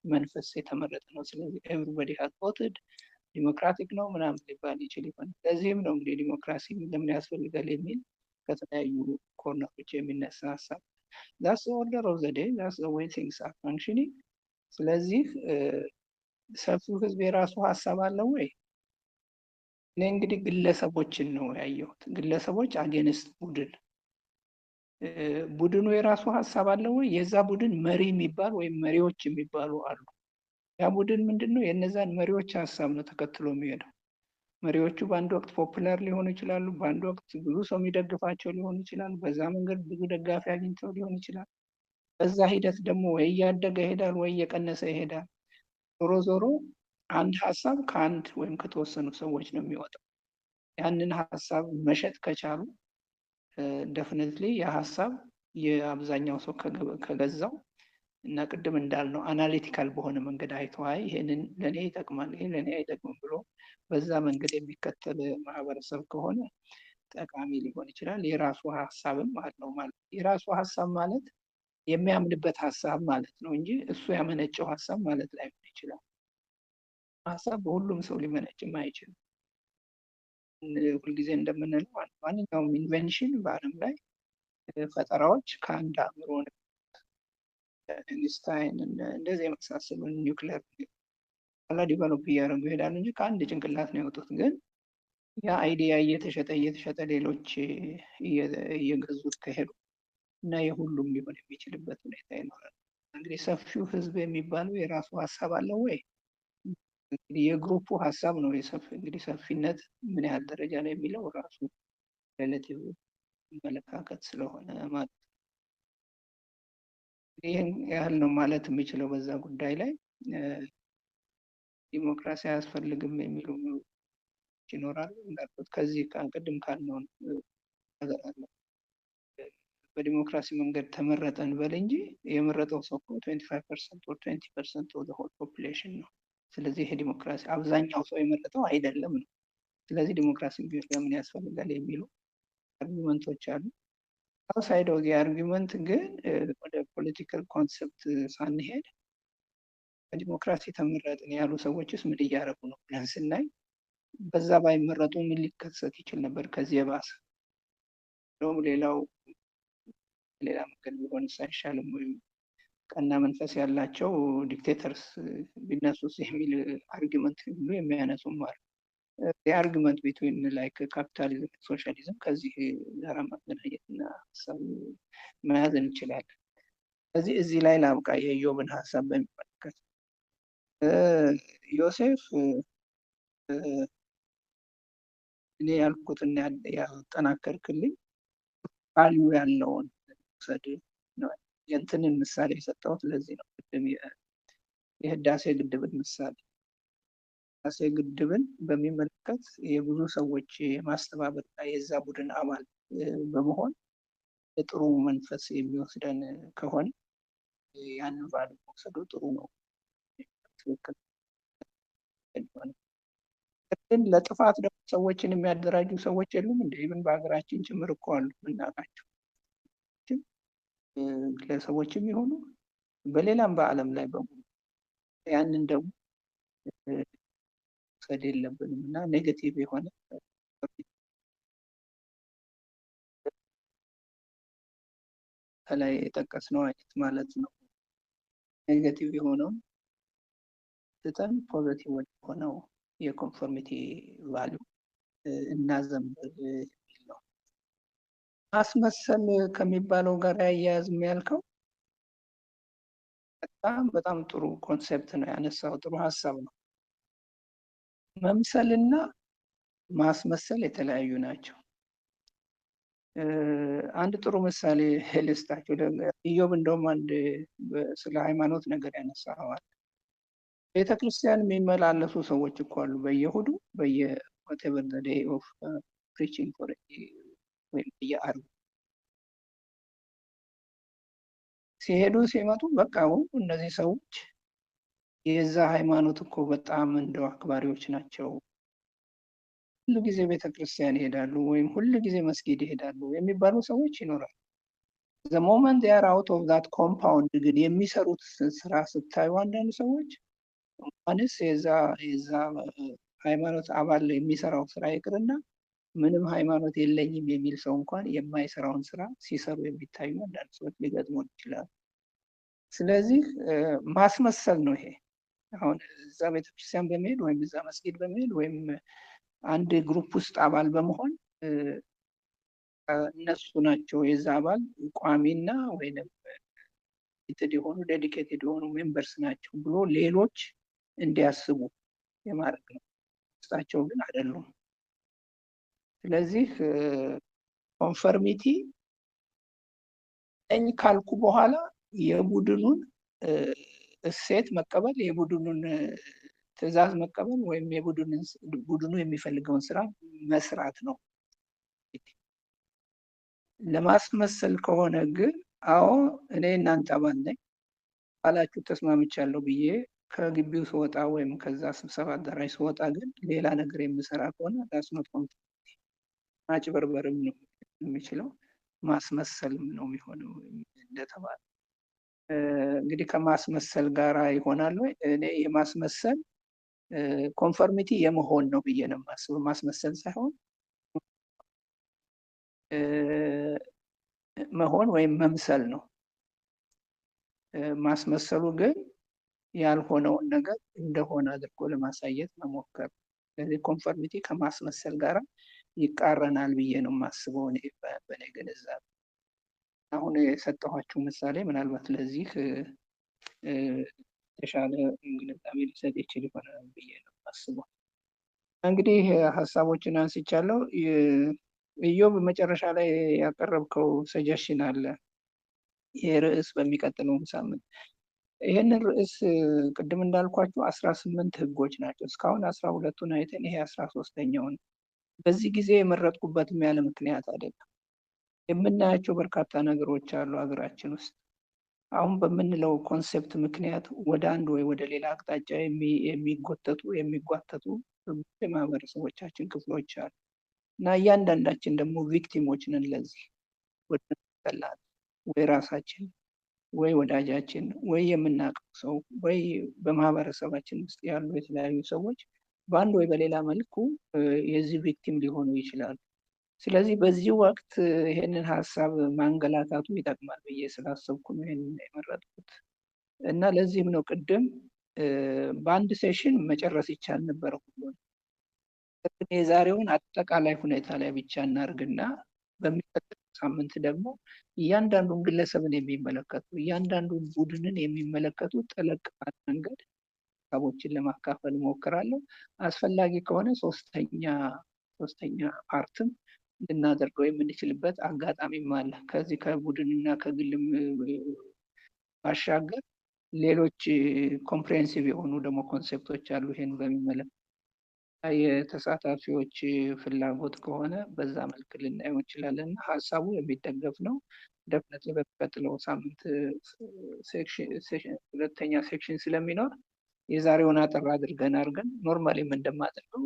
መንፈስ የተመረጠ ነው። ስለዚህ ኤቭሪባዲ ሃዝ ቮትድ ዲሞክራቲክ ነው ምናምን ሊባል ይችል ይሆናል። ለዚህም ነው እንግዲህ ዲሞክራሲ ለምን ያስፈልጋል የሚል ከተለያዩ ኮርነሮች የሚነሳ ሀሳብ ዛስ ኦርደር ኦፍ ዘ ዴይ ዛስ ዘ ዌይ ቲንግስ አር ፋንክሽኒንግ። ስለዚህ ሰፊው ህዝብ የራሱ ሀሳብ አለው ወይ? እኔ እንግዲህ ግለሰቦችን ነው ያየሁት። ግለሰቦች አጌንስት ቡድኑ የራሱ ሀሳብ አለው ወይ? የዛ ቡድን መሪ የሚባል ወይም መሪዎች የሚባሉ አሉ። ያ ቡድን ምንድን ነው? የነዛን መሪዎች ሀሳብ ነው ተከትሎ የሚሄደው። መሪዎቹ በአንድ ወቅት ፖፑላር ሊሆኑ ይችላሉ፣ በአንድ ወቅት ብዙ ሰው የሚደግፋቸው ሊሆኑ ይችላል። በዛ መንገድ ብዙ ደጋፊ አግኝተው ሊሆን ይችላል። በዛ ሂደት ደግሞ ወይ እያደገ ይሄዳል ወይ እየቀነሰ ይሄዳል። ዞሮ ዞሮ አንድ ሀሳብ ከአንድ ወይም ከተወሰኑ ሰዎች ነው የሚወጣው። ያንን ሀሳብ መሸጥ ከቻሉ ደፍኒትሊ የሀሳብ የአብዛኛው ሰው ከገዛው እና ቅድም እንዳልነው አናሊቲካል በሆነ መንገድ አይተዋይ ይሄንን ለእኔ ይጠቅማል ይሄ ለእኔ አይጠቅምም ብሎ በዛ መንገድ የሚከተል ማህበረሰብ ከሆነ ጠቃሚ ሊሆን ይችላል። የራሱ ሀሳብም አለው ማለት የራሱ ሀሳብ ማለት የሚያምንበት ሀሳብ ማለት ነው እንጂ እሱ ያመነጨው ሀሳብ ማለት ላይሆን ይችላል። ሀሳብ በሁሉም ሰው ሊመነጭም አይችልም። ሁልጊዜ እንደምንለው ማንኛውም ኢንቬንሽን በዓለም ላይ ፈጠራዎች ከአንድ አእምሮ ነው። ኢንስታይን እንደዚህ የመሳሰሉ ኒውክሌር ኋላ ዲቨሎፕ እያደረጉ ይሄዳሉ እንጂ ከአንድ ጭንቅላት ነው የወጡት። ግን ያ አይዲያ እየተሸጠ ሌሎች እየገዙት ከሄዱ እና የሁሉም ሊሆን የሚችልበት ሁኔታ ይኖራል። እንግዲህ ሰፊው ህዝብ የሚባለው የራሱ ሀሳብ አለው ወይ? እንግዲህ የግሩፑ ሀሳብ ነው እንግዲህ ሰፊነት ምን ያህል ደረጃ ነው የሚለው ራሱ ሬሌቲቭ አመለካከት ስለሆነ ማለት ነው። ይህን ያህል ነው ማለት የሚችለው በዛ ጉዳይ ላይ። ዲሞክራሲ አያስፈልግም የሚሉ ይኖራሉ። እንዳልኩት ከዚህ ቅድም ካልነው ነገር አለ። በዲሞክራሲ መንገድ ተመረጠን በል እንጂ የመረጠው ሰው እኮ 25% or 20% of the whole population ነው። ስለዚህ ይሄ ዲሞክራሲ አብዛኛው ሰው የመረጠው አይደለም ነው። ስለዚህ ዲሞክራሲ ለምን ያስፈልጋል የሚሉ አርጊመንቶች አሉ። አውትሳይድ ኦፍ ዚ አርጊመንት ግን ወደ ፖለቲካል ኮንሰፕት ሳንሄድ በዲሞክራሲ ተመረጥን ያሉ ሰዎችስ ምን እያደረጉ ነው ብለን ስናይ በዛ ባይመረጡ ምን ሊከሰት ይችል ነበር? ከዚህ የባሰ እንደውም ሌላ መንገድ ቢሆንስ አይሻልም? ወይም ቀና መንፈስ ያላቸው ዲክቴተርስ ቢነሱስ የሚል አርጊመንት ሁሉ የሚያነሱም አሉ። የአርጊመንት ቢትዊን ላይክ ካፒታሊዝም ሶሻሊዝም ከዚህ ጋር ማገናኘት እና ሀሳብ መያዝ እንችላለን። ስለዚህ እዚህ ላይ ላብቃ የኢዮብን ሀሳብ በሚመለከት ዮሴፍ እኔ ያልኩትና ያጠናከርክልኝ ቫልዩ ያለውን ውሰድ ነው። የእንትንን ምሳሌ የሰጠሁት ለዚህ ነው። ቅድም የህዳሴ ግድብን ምሳሌ ህዳሴ ግድብን በሚመለከት የብዙ ሰዎች የማስተባበርና የዛ ቡድን አባል በመሆን የጥሩ መንፈስ የሚወስደን ከሆነ ያንን ቫልዩ መውሰዱ ጥሩ ነው። ትክክል። ግን ለጥፋት ደግሞ ሰዎችን የሚያደራጁ ሰዎች የሉም እንደ ኢቭን በሀገራችን ጭምር እኮ አሉ የምናውቃቸው ግለሰቦችም ይሆኑ በሌላም በዓለም ላይ በሙሉ ያንን ደግሞ መውሰድ የለብንም እና ኔጌቲቭ የሆነ ከላይ የጠቀስነው አይነት ማለት ነው። ኔጌቲቭ የሆነው ትተን ፖዘቲቭ የሆነው የኮንፎርሚቲ ቫልዩ እናዘንብል የሚል ነው። ማስመሰል ከሚባለው ጋር ያያያዝም ያልከው በጣም ጥሩ ኮንሴፕት ነው ያነሳው፣ ጥሩ ሀሳብ ነው። መምሰልና ማስመሰል የተለያዩ ናቸው። አንድ ጥሩ ምሳሌ ልስጣቸው። ኢዮብ እንደውም አንድ ስለ ሃይማኖት ነገር ያነሳዋል። ቤተክርስቲያን የሚመላለሱ ሰዎች እኮ አሉ በየእሑዱ whatever the day of preaching for ወይም በየዓርቡ ሲሄዱ ሲመጡ በቃ እነዚህ ሰዎች የዛ ሃይማኖት እኮ በጣም እንደው አክባሪዎች ናቸው፣ ሁሉ ጊዜ ቤተክርስቲያን ይሄዳሉ ወይም ሁሉ ጊዜ መስጊድ ይሄዳሉ የሚባሉ ሰዎች ይኖራሉ። the moment they are out of that compound ግን የሚሰሩት ስራ ስታዩ አንዳንድ ሰዎች እንኳንስ የዛ ሃይማኖት አባል የሚሰራው ስራ ይቅርና ምንም ሃይማኖት የለኝም የሚል ሰው እንኳን የማይሰራውን ስራ ሲሰሩ የሚታዩ አንዳንድ ሰዎች ሊገጥሙን ይችላሉ። ስለዚህ ማስመሰል ነው ይሄ። አሁን እዛ ቤተክርስቲያን በመሄድ ወይም እዛ መስጊድ በመሄድ ወይም አንድ ግሩፕ ውስጥ አባል በመሆን እነሱ ናቸው የዛ አባል ቋሚና ወይም የሆኑ ዴዲኬትድ የሆኑ ሜምበርስ ናቸው ብሎ ሌሎች እንዲያስቡ የማድረግ ነው። ውስጣቸው ግን አይደሉም። ስለዚህ ኮንፈርሚቲ እኝ ካልኩ በኋላ የቡድኑን እሴት መቀበል፣ የቡድኑን ትዕዛዝ መቀበል ወይም ቡድኑ የሚፈልገውን ስራ መስራት ነው። ለማስመሰል ከሆነ ግን አዎ እኔ እናንተ አባል ነኝ አላችሁ ተስማምቻለሁ ብዬ ከግቢው ስወጣ ወይም ከዛ ስብሰባ አዳራሽ ስወጣ ግን ሌላ ነገር የምሰራ ከሆነ ዳስኖት ኮንፈርሚቲ ማጭበርበርም ነው የሚችለው፣ ማስመሰልም ነው የሚሆነው እንደተባለ። እንግዲህ ከማስመሰል ጋራ ይሆናል ወይ? እኔ የማስመሰል ኮንፈርሚቲ የመሆን ነው ብዬ ነው የማስበው። ማስመሰል ሳይሆን መሆን ወይም መምሰል ነው። ማስመሰሉ ግን ያልሆነውን ነገር እንደሆነ አድርጎ ለማሳየት መሞከር። ስለዚህ ኮንፈርሚቲ ከማስመሰል ጋር ይቃረናል ብዬ ነው የማስበው እኔ በእኔ ግንዛቤ። አሁን የሰጠኋችሁ ምሳሌ ምናልባት ለዚህ የተሻለ ግንዛቤ ሊሰጥ ይችል ይሆናል ብዬ ነው የማስበው። እንግዲህ ሀሳቦችን አንስቻለሁ። ኢዮብ መጨረሻ ላይ ያቀረብከው ሰጀሽን አለ። ይህ ርዕስ በሚቀጥለውም ሳምንት ይህንን ርዕስ ቅድም እንዳልኳችሁ 18 ህጎች ናቸው። እስካሁን 12ቱን አይተን ይሄ 13ኛው ነው። በዚህ ጊዜ የመረጥኩበትም ያለ ምክንያት አይደለም። የምናያቸው በርካታ ነገሮች አሉ ሀገራችን ውስጥ። አሁን በምንለው ኮንሴፕት ምክንያት ወደ አንድ ወይ ወደ ሌላ አቅጣጫ የሚጓተቱ የማህበረሰቦቻችን ክፍሎች አሉ እና እያንዳንዳችን ደግሞ ቪክቲሞች ነን ለዚህ። ወይ ራሳችን ወይ ወዳጃችን ወይ የምናውቀው ሰው ወይ በማህበረሰባችን ውስጥ ያሉ የተለያዩ ሰዎች በአንድ ወይ በሌላ መልኩ የዚህ ቪክቲም ሊሆኑ ይችላሉ። ስለዚህ በዚህ ወቅት ይሄንን ሀሳብ ማንገላታቱ ይጠቅማል ብዬ ስላሰብኩ ነው ይሄንን የመረጥኩት እና ለዚህም ነው ቅድም በአንድ ሴሽን መጨረስ ይቻል ነበር ሁሉ የዛሬውን አጠቃላይ ሁኔታ ላይ ብቻ እናርግና በሚቀጥለው ሳምንት ደግሞ እያንዳንዱን ግለሰብን የሚመለከቱ እያንዳንዱን ቡድንን የሚመለከቱ ጠለቅ ባለ መንገድ ሀሳቦችን ለማካፈል እሞክራለሁ። አስፈላጊ ከሆነ ሶስተኛ ፓርትም ልናደርገው የምንችልበት አጋጣሚም አለ። ከዚህ ከቡድንና ከግልም ባሻገር ሌሎች ኮምፕሬሄንሲቭ የሆኑ ደግሞ ኮንሴፕቶች አሉ። ይሄን በሚመለከት የተሳታፊዎች ፍላጎት ከሆነ በዛ መልክ ልናየው እንችላለን። ሀሳቡ የሚደገፍ ነው። ደፍነት በሚቀጥለው ሳምንት ሁለተኛ ሴክሽን ስለሚኖር የዛሬውን አጠር አድርገን ኖርማሊም እንደማደርገው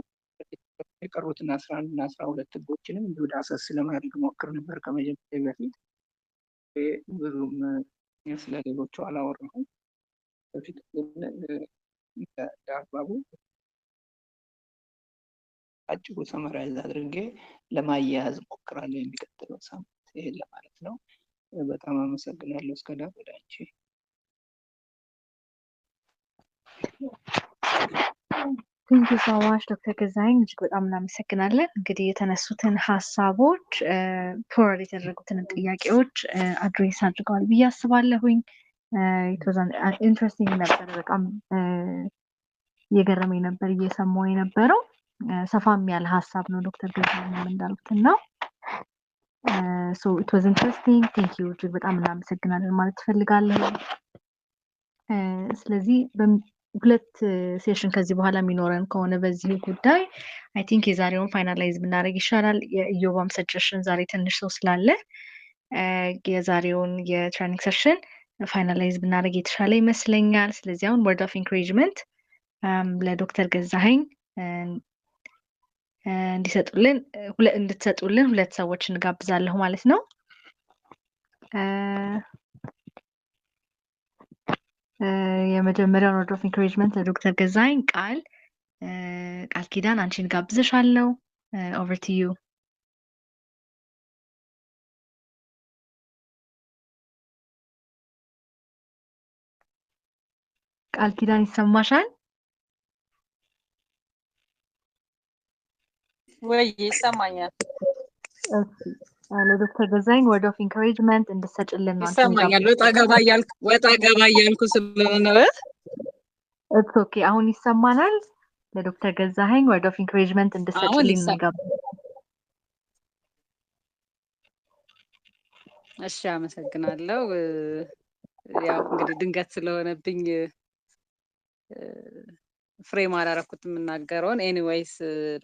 የቀሩትን 11 እና 12 ህጎችንም እንዲሁ ዳሰስ ለማድረግ ሞክር ነበር ከመጀመሪያ በፊት። ብዙም ስለ ሌሎቹ አላወራሁም። በፊት ለአግባቡ አጭሩ ሰመራይዝ አድርጌ ለማያያዝ ሞክራለሁ የሚቀጥለው ሳምንት። ይሄን ለማለት ነው። በጣም አመሰግናለሁ። እስከዳር ወደ አንቺ። ቴንክ ዩ ሶ ማች ዶክተር ገዛኸኝ እጅግ በጣም እናመሰግናለን። እንግዲህ የተነሱትን ሀሳቦች ፕሮር የተደረጉትን ጥያቄዎች አድሬስ አድርገዋል ብዬ አስባለሁኝ። ኢንትረስቲንግ ነበር። በጣም እየገረመኝ ነበር እየሰማሁ የነበረው። ሰፋም ያለ ሀሳብ ነው ዶክተር ገዛኸኝ እንዳሉት እና so it was interesting. thank you እጅግ በጣም እናመሰግናለን ማለት ትፈልጋለሁ። ስለዚህ ሁለት ሴሽን ከዚህ በኋላ የሚኖረን ከሆነ በዚህ ጉዳይ አይ ቲንክ የዛሬውን ፋይናላይዝ ብናደርግ ይሻላል። የኢዮባም ሰጀሽን ዛሬ ትንሽ ሰው ስላለ የዛሬውን የትሬኒንግ ሴሽን ፋይናላይዝ ብናደርግ የተሻለ ይመስለኛል። ስለዚህ አሁን ወርድ ኦፍ ኢንካሬጅመንት ለዶክተር ገዛኸኝ እንድትሰጡልን ሁለት ሰዎች እንጋብዛለሁ ማለት ነው። የመጀመሪያውን ወርድ ኦፍ ኢንካሬጅመንት ለዶክተር ገዛኸኝ ቃል ኪዳን አንቺን ጋብዝሻለሁ። ኦቨር ቱ ዩ። ቃል ኪዳን ይሰማሻል? ወይ ይሰማኛል። ለዶክተር ገዛኸኝ ወርድ ኦፍ ኢንካሬጅመንት እንድትሰጭልን ነው። ይሰማኛል። ወጣ ገባ እያልኩ ስለሆነ ኢትስ ኦኬ። አሁን ይሰማናል። ለዶክተር ገዛኸኝ ወርድ ኦፍ ኢንካሬጅመንት እንድትሰጭልን ነው። እሺ፣ አመሰግናለሁ። ያው እንግዲህ ድንገት ስለሆነብኝ ፍሬም አላረኩት የምናገረውን። ኤኒዌይስ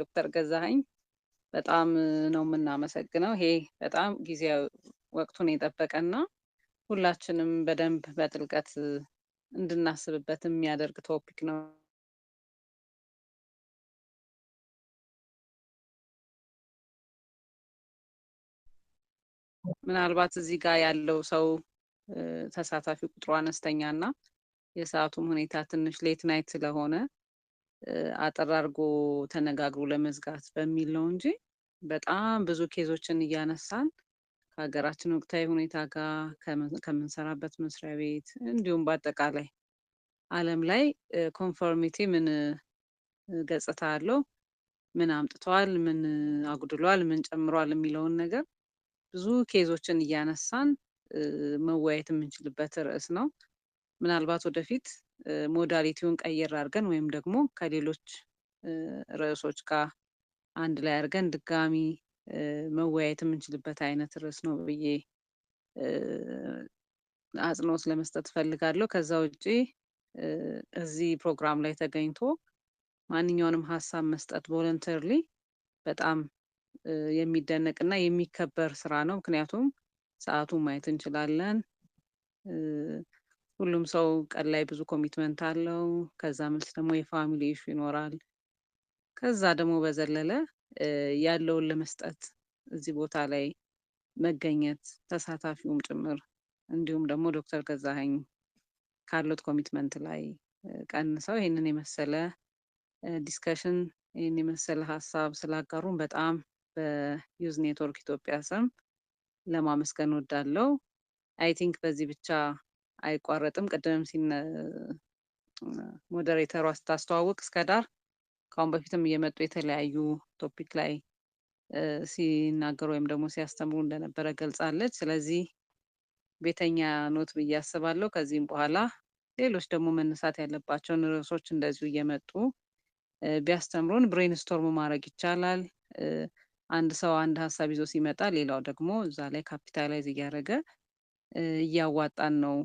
ዶክተር ገዛኸኝ በጣም ነው የምናመሰግነው። ይሄ በጣም ጊዜያዊ ወቅቱን የጠበቀና ሁላችንም በደንብ በጥልቀት እንድናስብበት የሚያደርግ ቶፒክ ነው። ምናልባት እዚህ ጋር ያለው ሰው ተሳታፊ ቁጥሩ አነስተኛ እና የሰዓቱም ሁኔታ ትንሽ ሌት ናይት ስለሆነ አጠር አድርጎ ተነጋግሮ ለመዝጋት በሚል ነው እንጂ በጣም ብዙ ኬዞችን እያነሳን ከሀገራችን ወቅታዊ ሁኔታ ጋር ከምንሰራበት መስሪያ ቤት እንዲሁም በአጠቃላይ ዓለም ላይ ኮንፎርሚቲ ምን ገጽታ አለው፣ ምን አምጥቷል፣ ምን አጉድሏል፣ ምን ጨምሯል የሚለውን ነገር ብዙ ኬዞችን እያነሳን መወያየት የምንችልበት ርዕስ ነው። ምናልባት ወደፊት ሞዳሊቲውን ቀየር አድርገን ወይም ደግሞ ከሌሎች ርዕሶች ጋር አንድ ላይ አድርገን ድጋሚ መወያየት የምንችልበት አይነት ርዕስ ነው ብዬ አጽንኦት ለመስጠት ፈልጋለሁ። ከዛ ውጪ እዚህ ፕሮግራም ላይ ተገኝቶ ማንኛውንም ሀሳብ መስጠት ቮለንተርሊ በጣም የሚደነቅ እና የሚከበር ስራ ነው። ምክንያቱም ሰዓቱን ማየት እንችላለን። ሁሉም ሰው ቀን ላይ ብዙ ኮሚትመንት አለው። ከዛ መልስ ደግሞ የፋሚሊ ኢሹ ይኖራል። ከዛ ደግሞ በዘለለ ያለውን ለመስጠት እዚህ ቦታ ላይ መገኘት ተሳታፊውም ጭምር እንዲሁም ደግሞ ዶክተር ገዛኸኝ ካሉት ኮሚትመንት ላይ ቀንሰው ይህንን የመሰለ ዲስከሽን ይህን የመሰለ ሀሳብ ስላጋሩን በጣም በዩዝ ኔትወርክ ኢትዮጵያ ስም ለማመስገን ወዳለው። አይ ቲንክ በዚህ ብቻ አይቋረጥም። ቅድምም ሞዴሬተሯ ስታስተዋውቅ እስከ ዳር ከአሁን በፊትም እየመጡ የተለያዩ ቶፒክ ላይ ሲናገሩ ወይም ደግሞ ሲያስተምሩ እንደነበረ ገልጻለች። ስለዚህ ቤተኛ ኖት ብዬ አስባለሁ። ከዚህም በኋላ ሌሎች ደግሞ መነሳት ያለባቸውን ርዕሶች እንደዚሁ እየመጡ ቢያስተምሩን ብሬንስቶርም ማድረግ ይቻላል። አንድ ሰው አንድ ሀሳብ ይዞ ሲመጣ ሌላው ደግሞ እዛ ላይ ካፒታላይዝ እያደረገ እያዋጣን ነው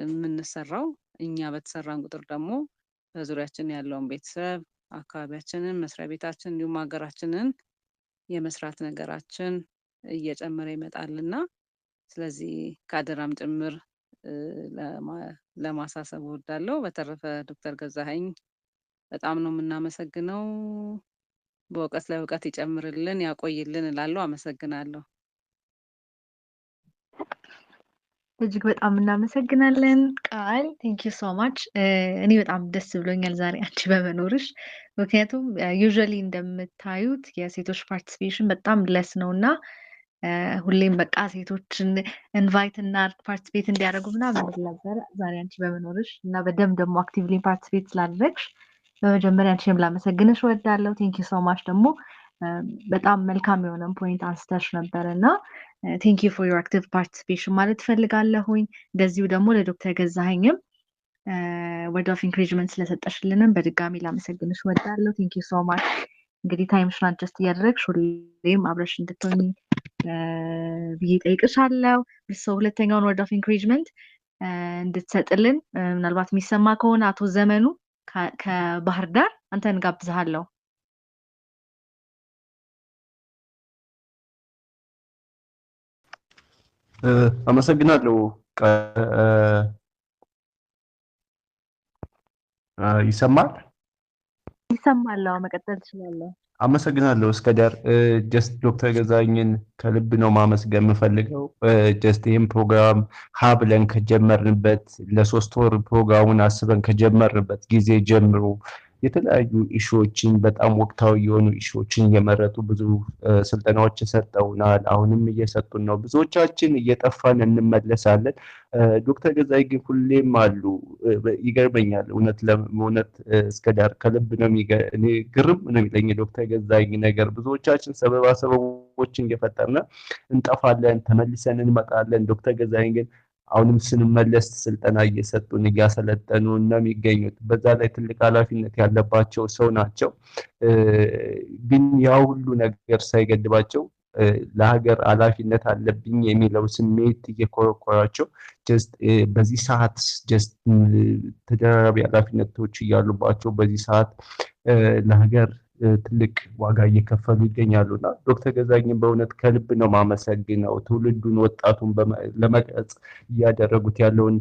የምንሰራው። እኛ በተሰራን ቁጥር ደግሞ በዙሪያችን ያለውን ቤተሰብ፣ አካባቢያችንን፣ መስሪያ ቤታችን እንዲሁም ሀገራችንን የመስራት ነገራችን እየጨመረ ይመጣልና ስለዚህ ከአደራም ጭምር ለማሳሰብ እወዳለሁ። በተረፈ ዶክተር ገዛኸኝ በጣም ነው የምናመሰግነው። በእውቀት ላይ እውቀት ይጨምርልን ያቆይልን እላለሁ። አመሰግናለሁ። እጅግ በጣም እናመሰግናለን ቃል ቴንክ ዩ ሶ ማች። እኔ በጣም ደስ ብሎኛል ዛሬ አንቺ በመኖርሽ። ምክንያቱም ዩዥዋሊ እንደምታዩት የሴቶች ፓርቲሲፔሽን በጣም ለስ ነው እና ሁሌም በቃ ሴቶችን ኢንቫይት እና ፓርቲሲፔት እንዲያደርጉ ምናምን ነበር። ዛሬ አንቺ በመኖርሽ እና በደንብ ደግሞ አክቲቭሊ ፓርቲሲፔት ስላደረግሽ በመጀመሪያ አንቺንም ላመሰግንሽ እወዳለሁ። ቴንክ ዩ ሶ ማች። ደግሞ በጣም መልካም የሆነን ፖይንት አንስተሽ ነበር እና ቴንክ ዩ ፎር ዮር አክቲቭ ፓርቲሲፔሽን ማለት ፈልጋለሁኝ። እንደዚሁ ደግሞ ለዶክተር ገዛኸኝም ወርድ ኦፍ ኢንክሬጅመንት ስለሰጠሽልንም በድጋሚ ላመሰግንሽ እወዳለሁ። ቴንክ ዩ ሶ ማች። እንግዲህ ታይምሽን አጀስት እያደረግሽ ሁሌም አብረሽ እንድትሆኚ ብዬ ጠይቅሻለሁ። ሁለተኛውን ወርድ ኦፍ ኢንክሬጅመንት እንድትሰጥልን ምናልባት የሚሰማ ከሆነ አቶ ዘመኑ ከባህር ዳር አንተን ጋብዝሃለሁ። አመሰግናለሁ። ይሰማል? ይሰማል። መቀጠል ትችላለህ። አመሰግናለሁ። እስከ ዳር ጀስት ዶክተር ገዛኸኝን ከልብ ነው ማመስገን የምፈልገው። ጀስት ይህም ፕሮግራም ሀ ብለን ከጀመርንበት ለ3 ወር ፕሮግራሙን አስበን ከጀመርንበት ጊዜ ጀምሮ የተለያዩ ኢሹዎችን በጣም ወቅታዊ የሆኑ ኢሹዎችን እየመረጡ ብዙ ስልጠናዎችን ሰጠውናል። አሁንም እየሰጡን ነው። ብዙዎቻችን እየጠፋን እንመለሳለን። ዶክተር ገዛኸኝ ግን ሁሌም አሉ። ይገርመኛል። እውነት እስከ ዳር ከልብ ነው እኔ ግርም ነው የሚለኝ ዶክተር ገዛኸኝ ነገር። ብዙዎቻችን ሰበቦችን እየፈጠርን እንጠፋለን፣ ተመልሰን እንመጣለን። ዶክተር ገዛኸኝ ግን አሁንም ስንመለስ ስልጠና እየሰጡን እያሰለጠኑ ነው የሚገኙት። በዛ ላይ ትልቅ ኃላፊነት ያለባቸው ሰው ናቸው። ግን ያ ሁሉ ነገር ሳይገድባቸው ለሀገር ኃላፊነት አለብኝ የሚለው ስሜት እየኮረኮራቸው ጀስት በዚህ ሰዓት ጀስት ተደራራቢ ኃላፊነቶች እያሉባቸው በዚህ ሰዓት ለሀገር ትልቅ ዋጋ እየከፈሉ ይገኛሉና ዶክተር ገዛኸኝን በእውነት ከልብ ነው ማመሰግነው። ትውልዱን ወጣቱን ለመቅረጽ እያደረጉት ያለውን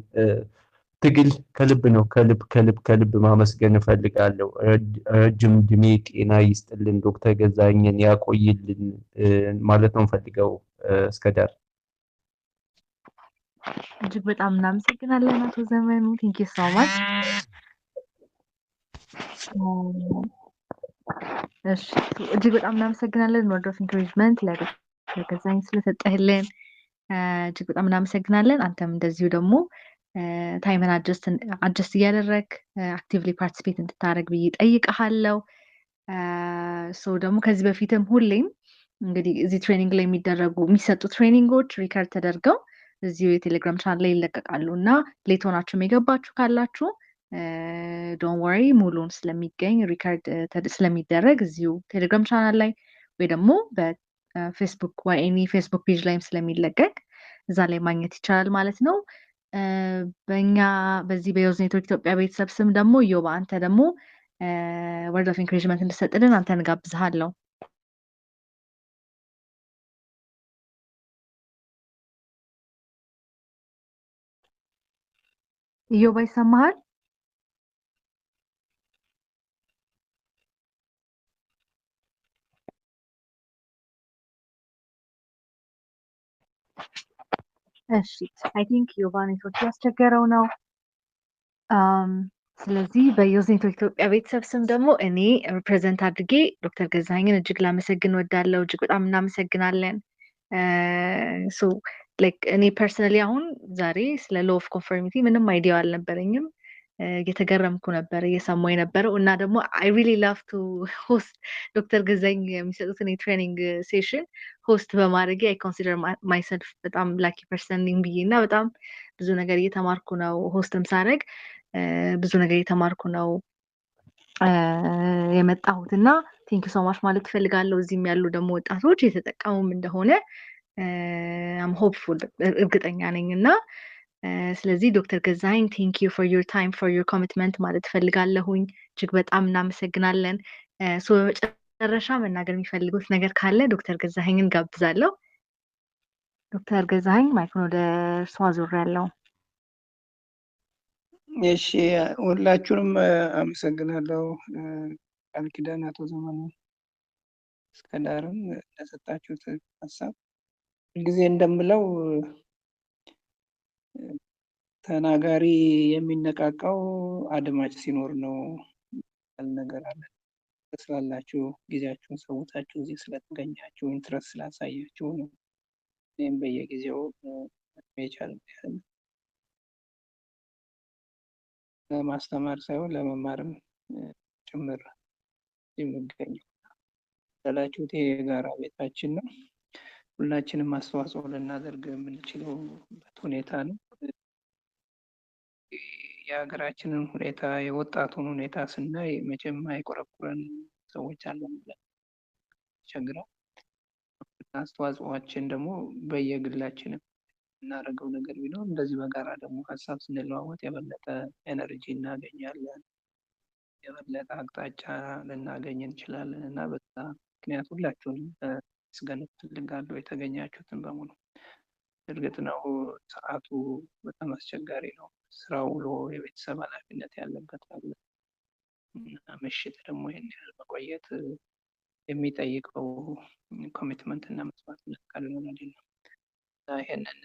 ትግል ከልብ ማመስገን እፈልጋለሁ። ረጅም እድሜ ጤና ይስጥልን፣ ዶክተር ገዛኸኝን ያቆይልን ማለት ነው ፈልገው። እስከ ዳር እጅግ በጣም እናመሰግናለን አቶ ዘመኑ። ቴንክ ዩ ሶ ማች። እሺ እጅግ በጣም እናመሰግናለን። ወርድ ኦፍ ኢንካሬጅመንት ለዶክተር ገዛኸኝ ስለሰጠህልን እጅግ በጣም እናመሰግናለን። አንተም እንደዚሁ ደግሞ ታይምን አጀስት እያደረግ አክቲቭሊ ፓርቲሲፔት እንድታደረግ ብዬ ጠይቀሃለው። ደግሞ ከዚህ በፊትም ሁሌም እንግዲህ እዚህ ትሬኒንግ ላይ የሚሰጡ ትሬኒንጎች ሪከርድ ተደርገው እዚሁ የቴሌግራም ቻናል ላይ ይለቀቃሉ እና ሌት ሆናችሁም የገባችሁ ካላችሁ ዶን ወሪ ሙሉን ስለሚገኝ ሪከርድ ስለሚደረግ እዚሁ ቴሌግራም ቻናል ላይ ወይ ደግሞ በፌስቡክ ወይኒ ፌስቡክ ፔጅ ላይም ስለሚለቀቅ እዛ ላይ ማግኘት ይቻላል ማለት ነው። በእኛ በዚህ በዮዝ ኔትወርክ ኢትዮጵያ ቤተሰብ ስም ደግሞ ዮባ አንተ ደግሞ ወርድ ኦፍ ኢንካሬጅመንት እንድሰጥልን አንተ እንጋብዝሃለሁ። ዮባ ይሰማሃል? እሺ አይ ቲንክ ዮባ ኔትወርክ ያስቸገረው ነው። ስለዚህ በዮዝ ኔትወርክ ኢትዮጵያ ቤተሰብ ስም ደግሞ እኔ ሪፕሬዘንት አድርጌ ዶክተር ገዛኸኝን እጅግ ላመሰግን ወዳለው። እጅግ በጣም እናመሰግናለን። እኔ ፐርሰናሊ አሁን ዛሬ ስለ ሎ ኦፍ ኮንፎርሚቲ ምንም አይዲያ አልነበረኝም። እየተገረምኩ ነበር እየሰማሁ የነበረው እና ደግሞ አይ ሪሊ ላቭ ቱ ሆስት ዶክተር ገዛኸኝ የሚሰጡትን የትሬኒንግ ሴሽን ሆስት በማድረጌ አይ ኮንሲደር ማይሰልፍ በጣም ላኪ ፐርሰን ነኝ ብዬ እና በጣም ብዙ ነገር እየተማርኩ ነው። ሆስትም ሳደርግ ብዙ ነገር እየተማርኩ ነው የመጣሁት እና ቴንክ ሶ ማች ማለት እፈልጋለሁ። እዚህም ያሉ ደግሞ ወጣቶች የተጠቀሙም እንደሆነ አም ሆፕፉል እርግጠኛ ነኝ እና ስለዚህ ዶክተር ገዛኸኝ ቴንክ ዩ ፎር ዩር ታይም ፎር ዩር ኮሚትመንት ማለት እፈልጋለሁኝ። እጅግ በጣም እናመሰግናለን። በመጨረሻ መናገር የሚፈልጉት ነገር ካለ ዶክተር ገዛኸኝን ጋብዛለሁ። ዶክተር ገዛኸኝ ማይክሮን ወደ እርሷ አዙሬያለሁ። እሺ ሁላችሁንም አመሰግናለሁ። ቃል ኪዳን አቶ ዘመኑ እስከ ዳርም ለሰጣችሁት ሀሳብ ሁልጊዜ እንደምለው ተናጋሪ የሚነቃቃው አድማጭ ሲኖር ነው ያለ ነገር አለ። ስላላችሁ ጊዜያችሁን ሰውታችሁ እዚህ ስለተገኛችሁ ኢንትረስት ስላሳያችሁ ነው። እኔም በየጊዜው የቻልኩትን ለማስተማር ሳይሆን ለመማርም ጭምር የሚገኘው ያላችሁት ይሄ የጋራ ቤታችን ነው። ሁላችንም አስተዋጽኦ ልናደርግ የምንችልበት ሁኔታ ነው። የሀገራችንን ሁኔታ የወጣቱን ሁኔታ ስናይ መቼም አይቆረቁረን ሰዎች አለን ብለን ቸግረው አስተዋጽኦአችን ደግሞ በየግላችንም እናደርገው ነገር ቢኖር እንደዚህ በጋራ ደግሞ ሀሳብ ስንለዋወጥ የበለጠ ኤነርጂ እናገኛለን፣ የበለጠ አቅጣጫ ልናገኝ እንችላለን እና በዛ ምክንያት ሁላችሁንም መስገን እፈልጋለሁ የተገኛችሁትን በሙሉ። እርግጥ ነው ሰዓቱ በጣም አስቸጋሪ ነው። ስራው ውሎ የቤተሰብ ኃላፊነት ያለበት አለ። ምሽት ደግሞ ይህን ያህል መቆየት የሚጠይቀው ኮሚትመንት እና መስዋዕትነት ካልሆነ ነው። ይህንን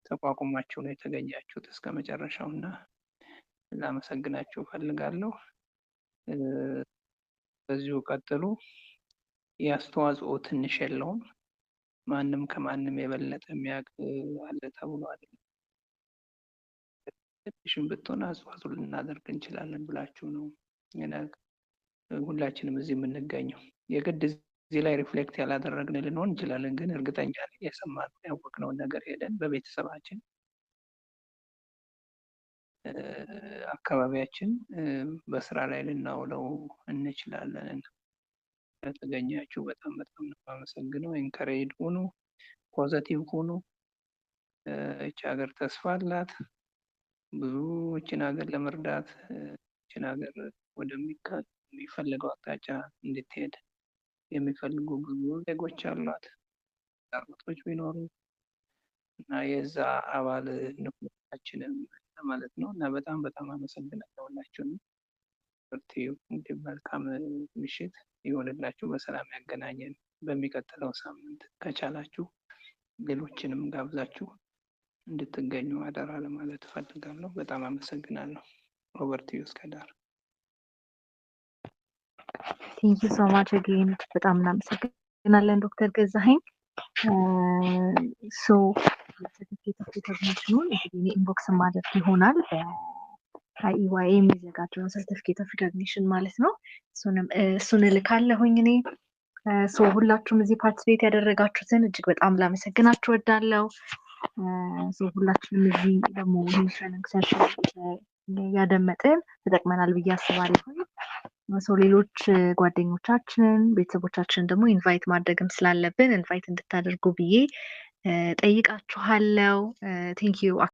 ተቋቁማችሁ ነው የተገኛችሁት እስከ መጨረሻው እና ላመሰግናችሁ ፈልጋለሁ። በዚሁ ቀጥሉ። የአስተዋጽኦ ትንሽ የለውም። ማንም ከማንም የበለጠ የሚያውቅ አለ ተብሎ አይደለም። ትንሽም ብትሆን አስተዋጽኦ ልናደርግ እንችላለን ብላችሁ ነው ሁላችንም እዚህ የምንገኘው። የግድ እዚህ ላይ ሪፍሌክት ያላደረግን ልንሆን እንችላለን፣ ግን እርግጠኛ ነኝ የሰማነው ያወቅነውን ነገር ሄደን በቤተሰባችን አካባቢያችን በስራ ላይ ልናውለው እንችላለን። ስለተገኛችሁ በጣም በጣም ነው የማመሰግነው። ኢንከሬጅ ሁኑ፣ ፖዘቲቭ ሁኑ። ይህች ሀገር ተስፋ አላት። ብዙ ይህችን ሀገር ለመርዳት ይህችን ሀገር ወደሚፈለገው አቅጣጫ እንድትሄድ የሚፈልጉ ብዙ ዜጎች አሏት። ጣቶች ቢኖሩ እና የዛ አባል ንቁታችንም ማለት ነው እና በጣም በጣም አመሰግናለሁ ሁላችሁንም። እንግዲህ መልካም ምሽት ይሆንላችሁ። በሰላም ያገናኘን። በሚቀጥለው ሳምንት ከቻላችሁ ሌሎችንም ጋብዛችሁ እንድትገኙ አደራ ለማለት እፈልጋለሁ። በጣም አመሰግናለሁ። ሮበርት ዩስ ከዳር ቴንክ ዩ ሶ ማች አጌን በጣም እናመሰግናለን ዶክተር ገዛኸኝ። ሶ ሰርቲፊኬት ኦፍ ሪኮግኒሽኑን እንግዲህ ኢንቦክስ ማድረግ ይሆናል በአይኢዋይ የሚዘጋጀውን ሰርቲፊኬት ኦፍ ሪኮግኒሽን ማለት ነው። እሱን እልካለሁኝ እኔ። ሶ ሁላችሁም እዚህ ፓርቲሲፔት ያደረጋችሁትን እጅግ በጣም ላመሰግናችሁ እወዳለሁ። ሶ ሁላችንም እዚህ ደግሞ ይህን ትሬኒንግ ሴሽን ያደመጥን ተጠቅመናል ብዬ አስባለሁ። ሶ ሌሎች ጓደኞቻችንን ቤተሰቦቻችንን ደግሞ ኢንቫይት ማድረግም ስላለብን ኢንቫይት እንድታደርጉ ብዬ ጠይቃችኋለሁ። ቴንክ ዩ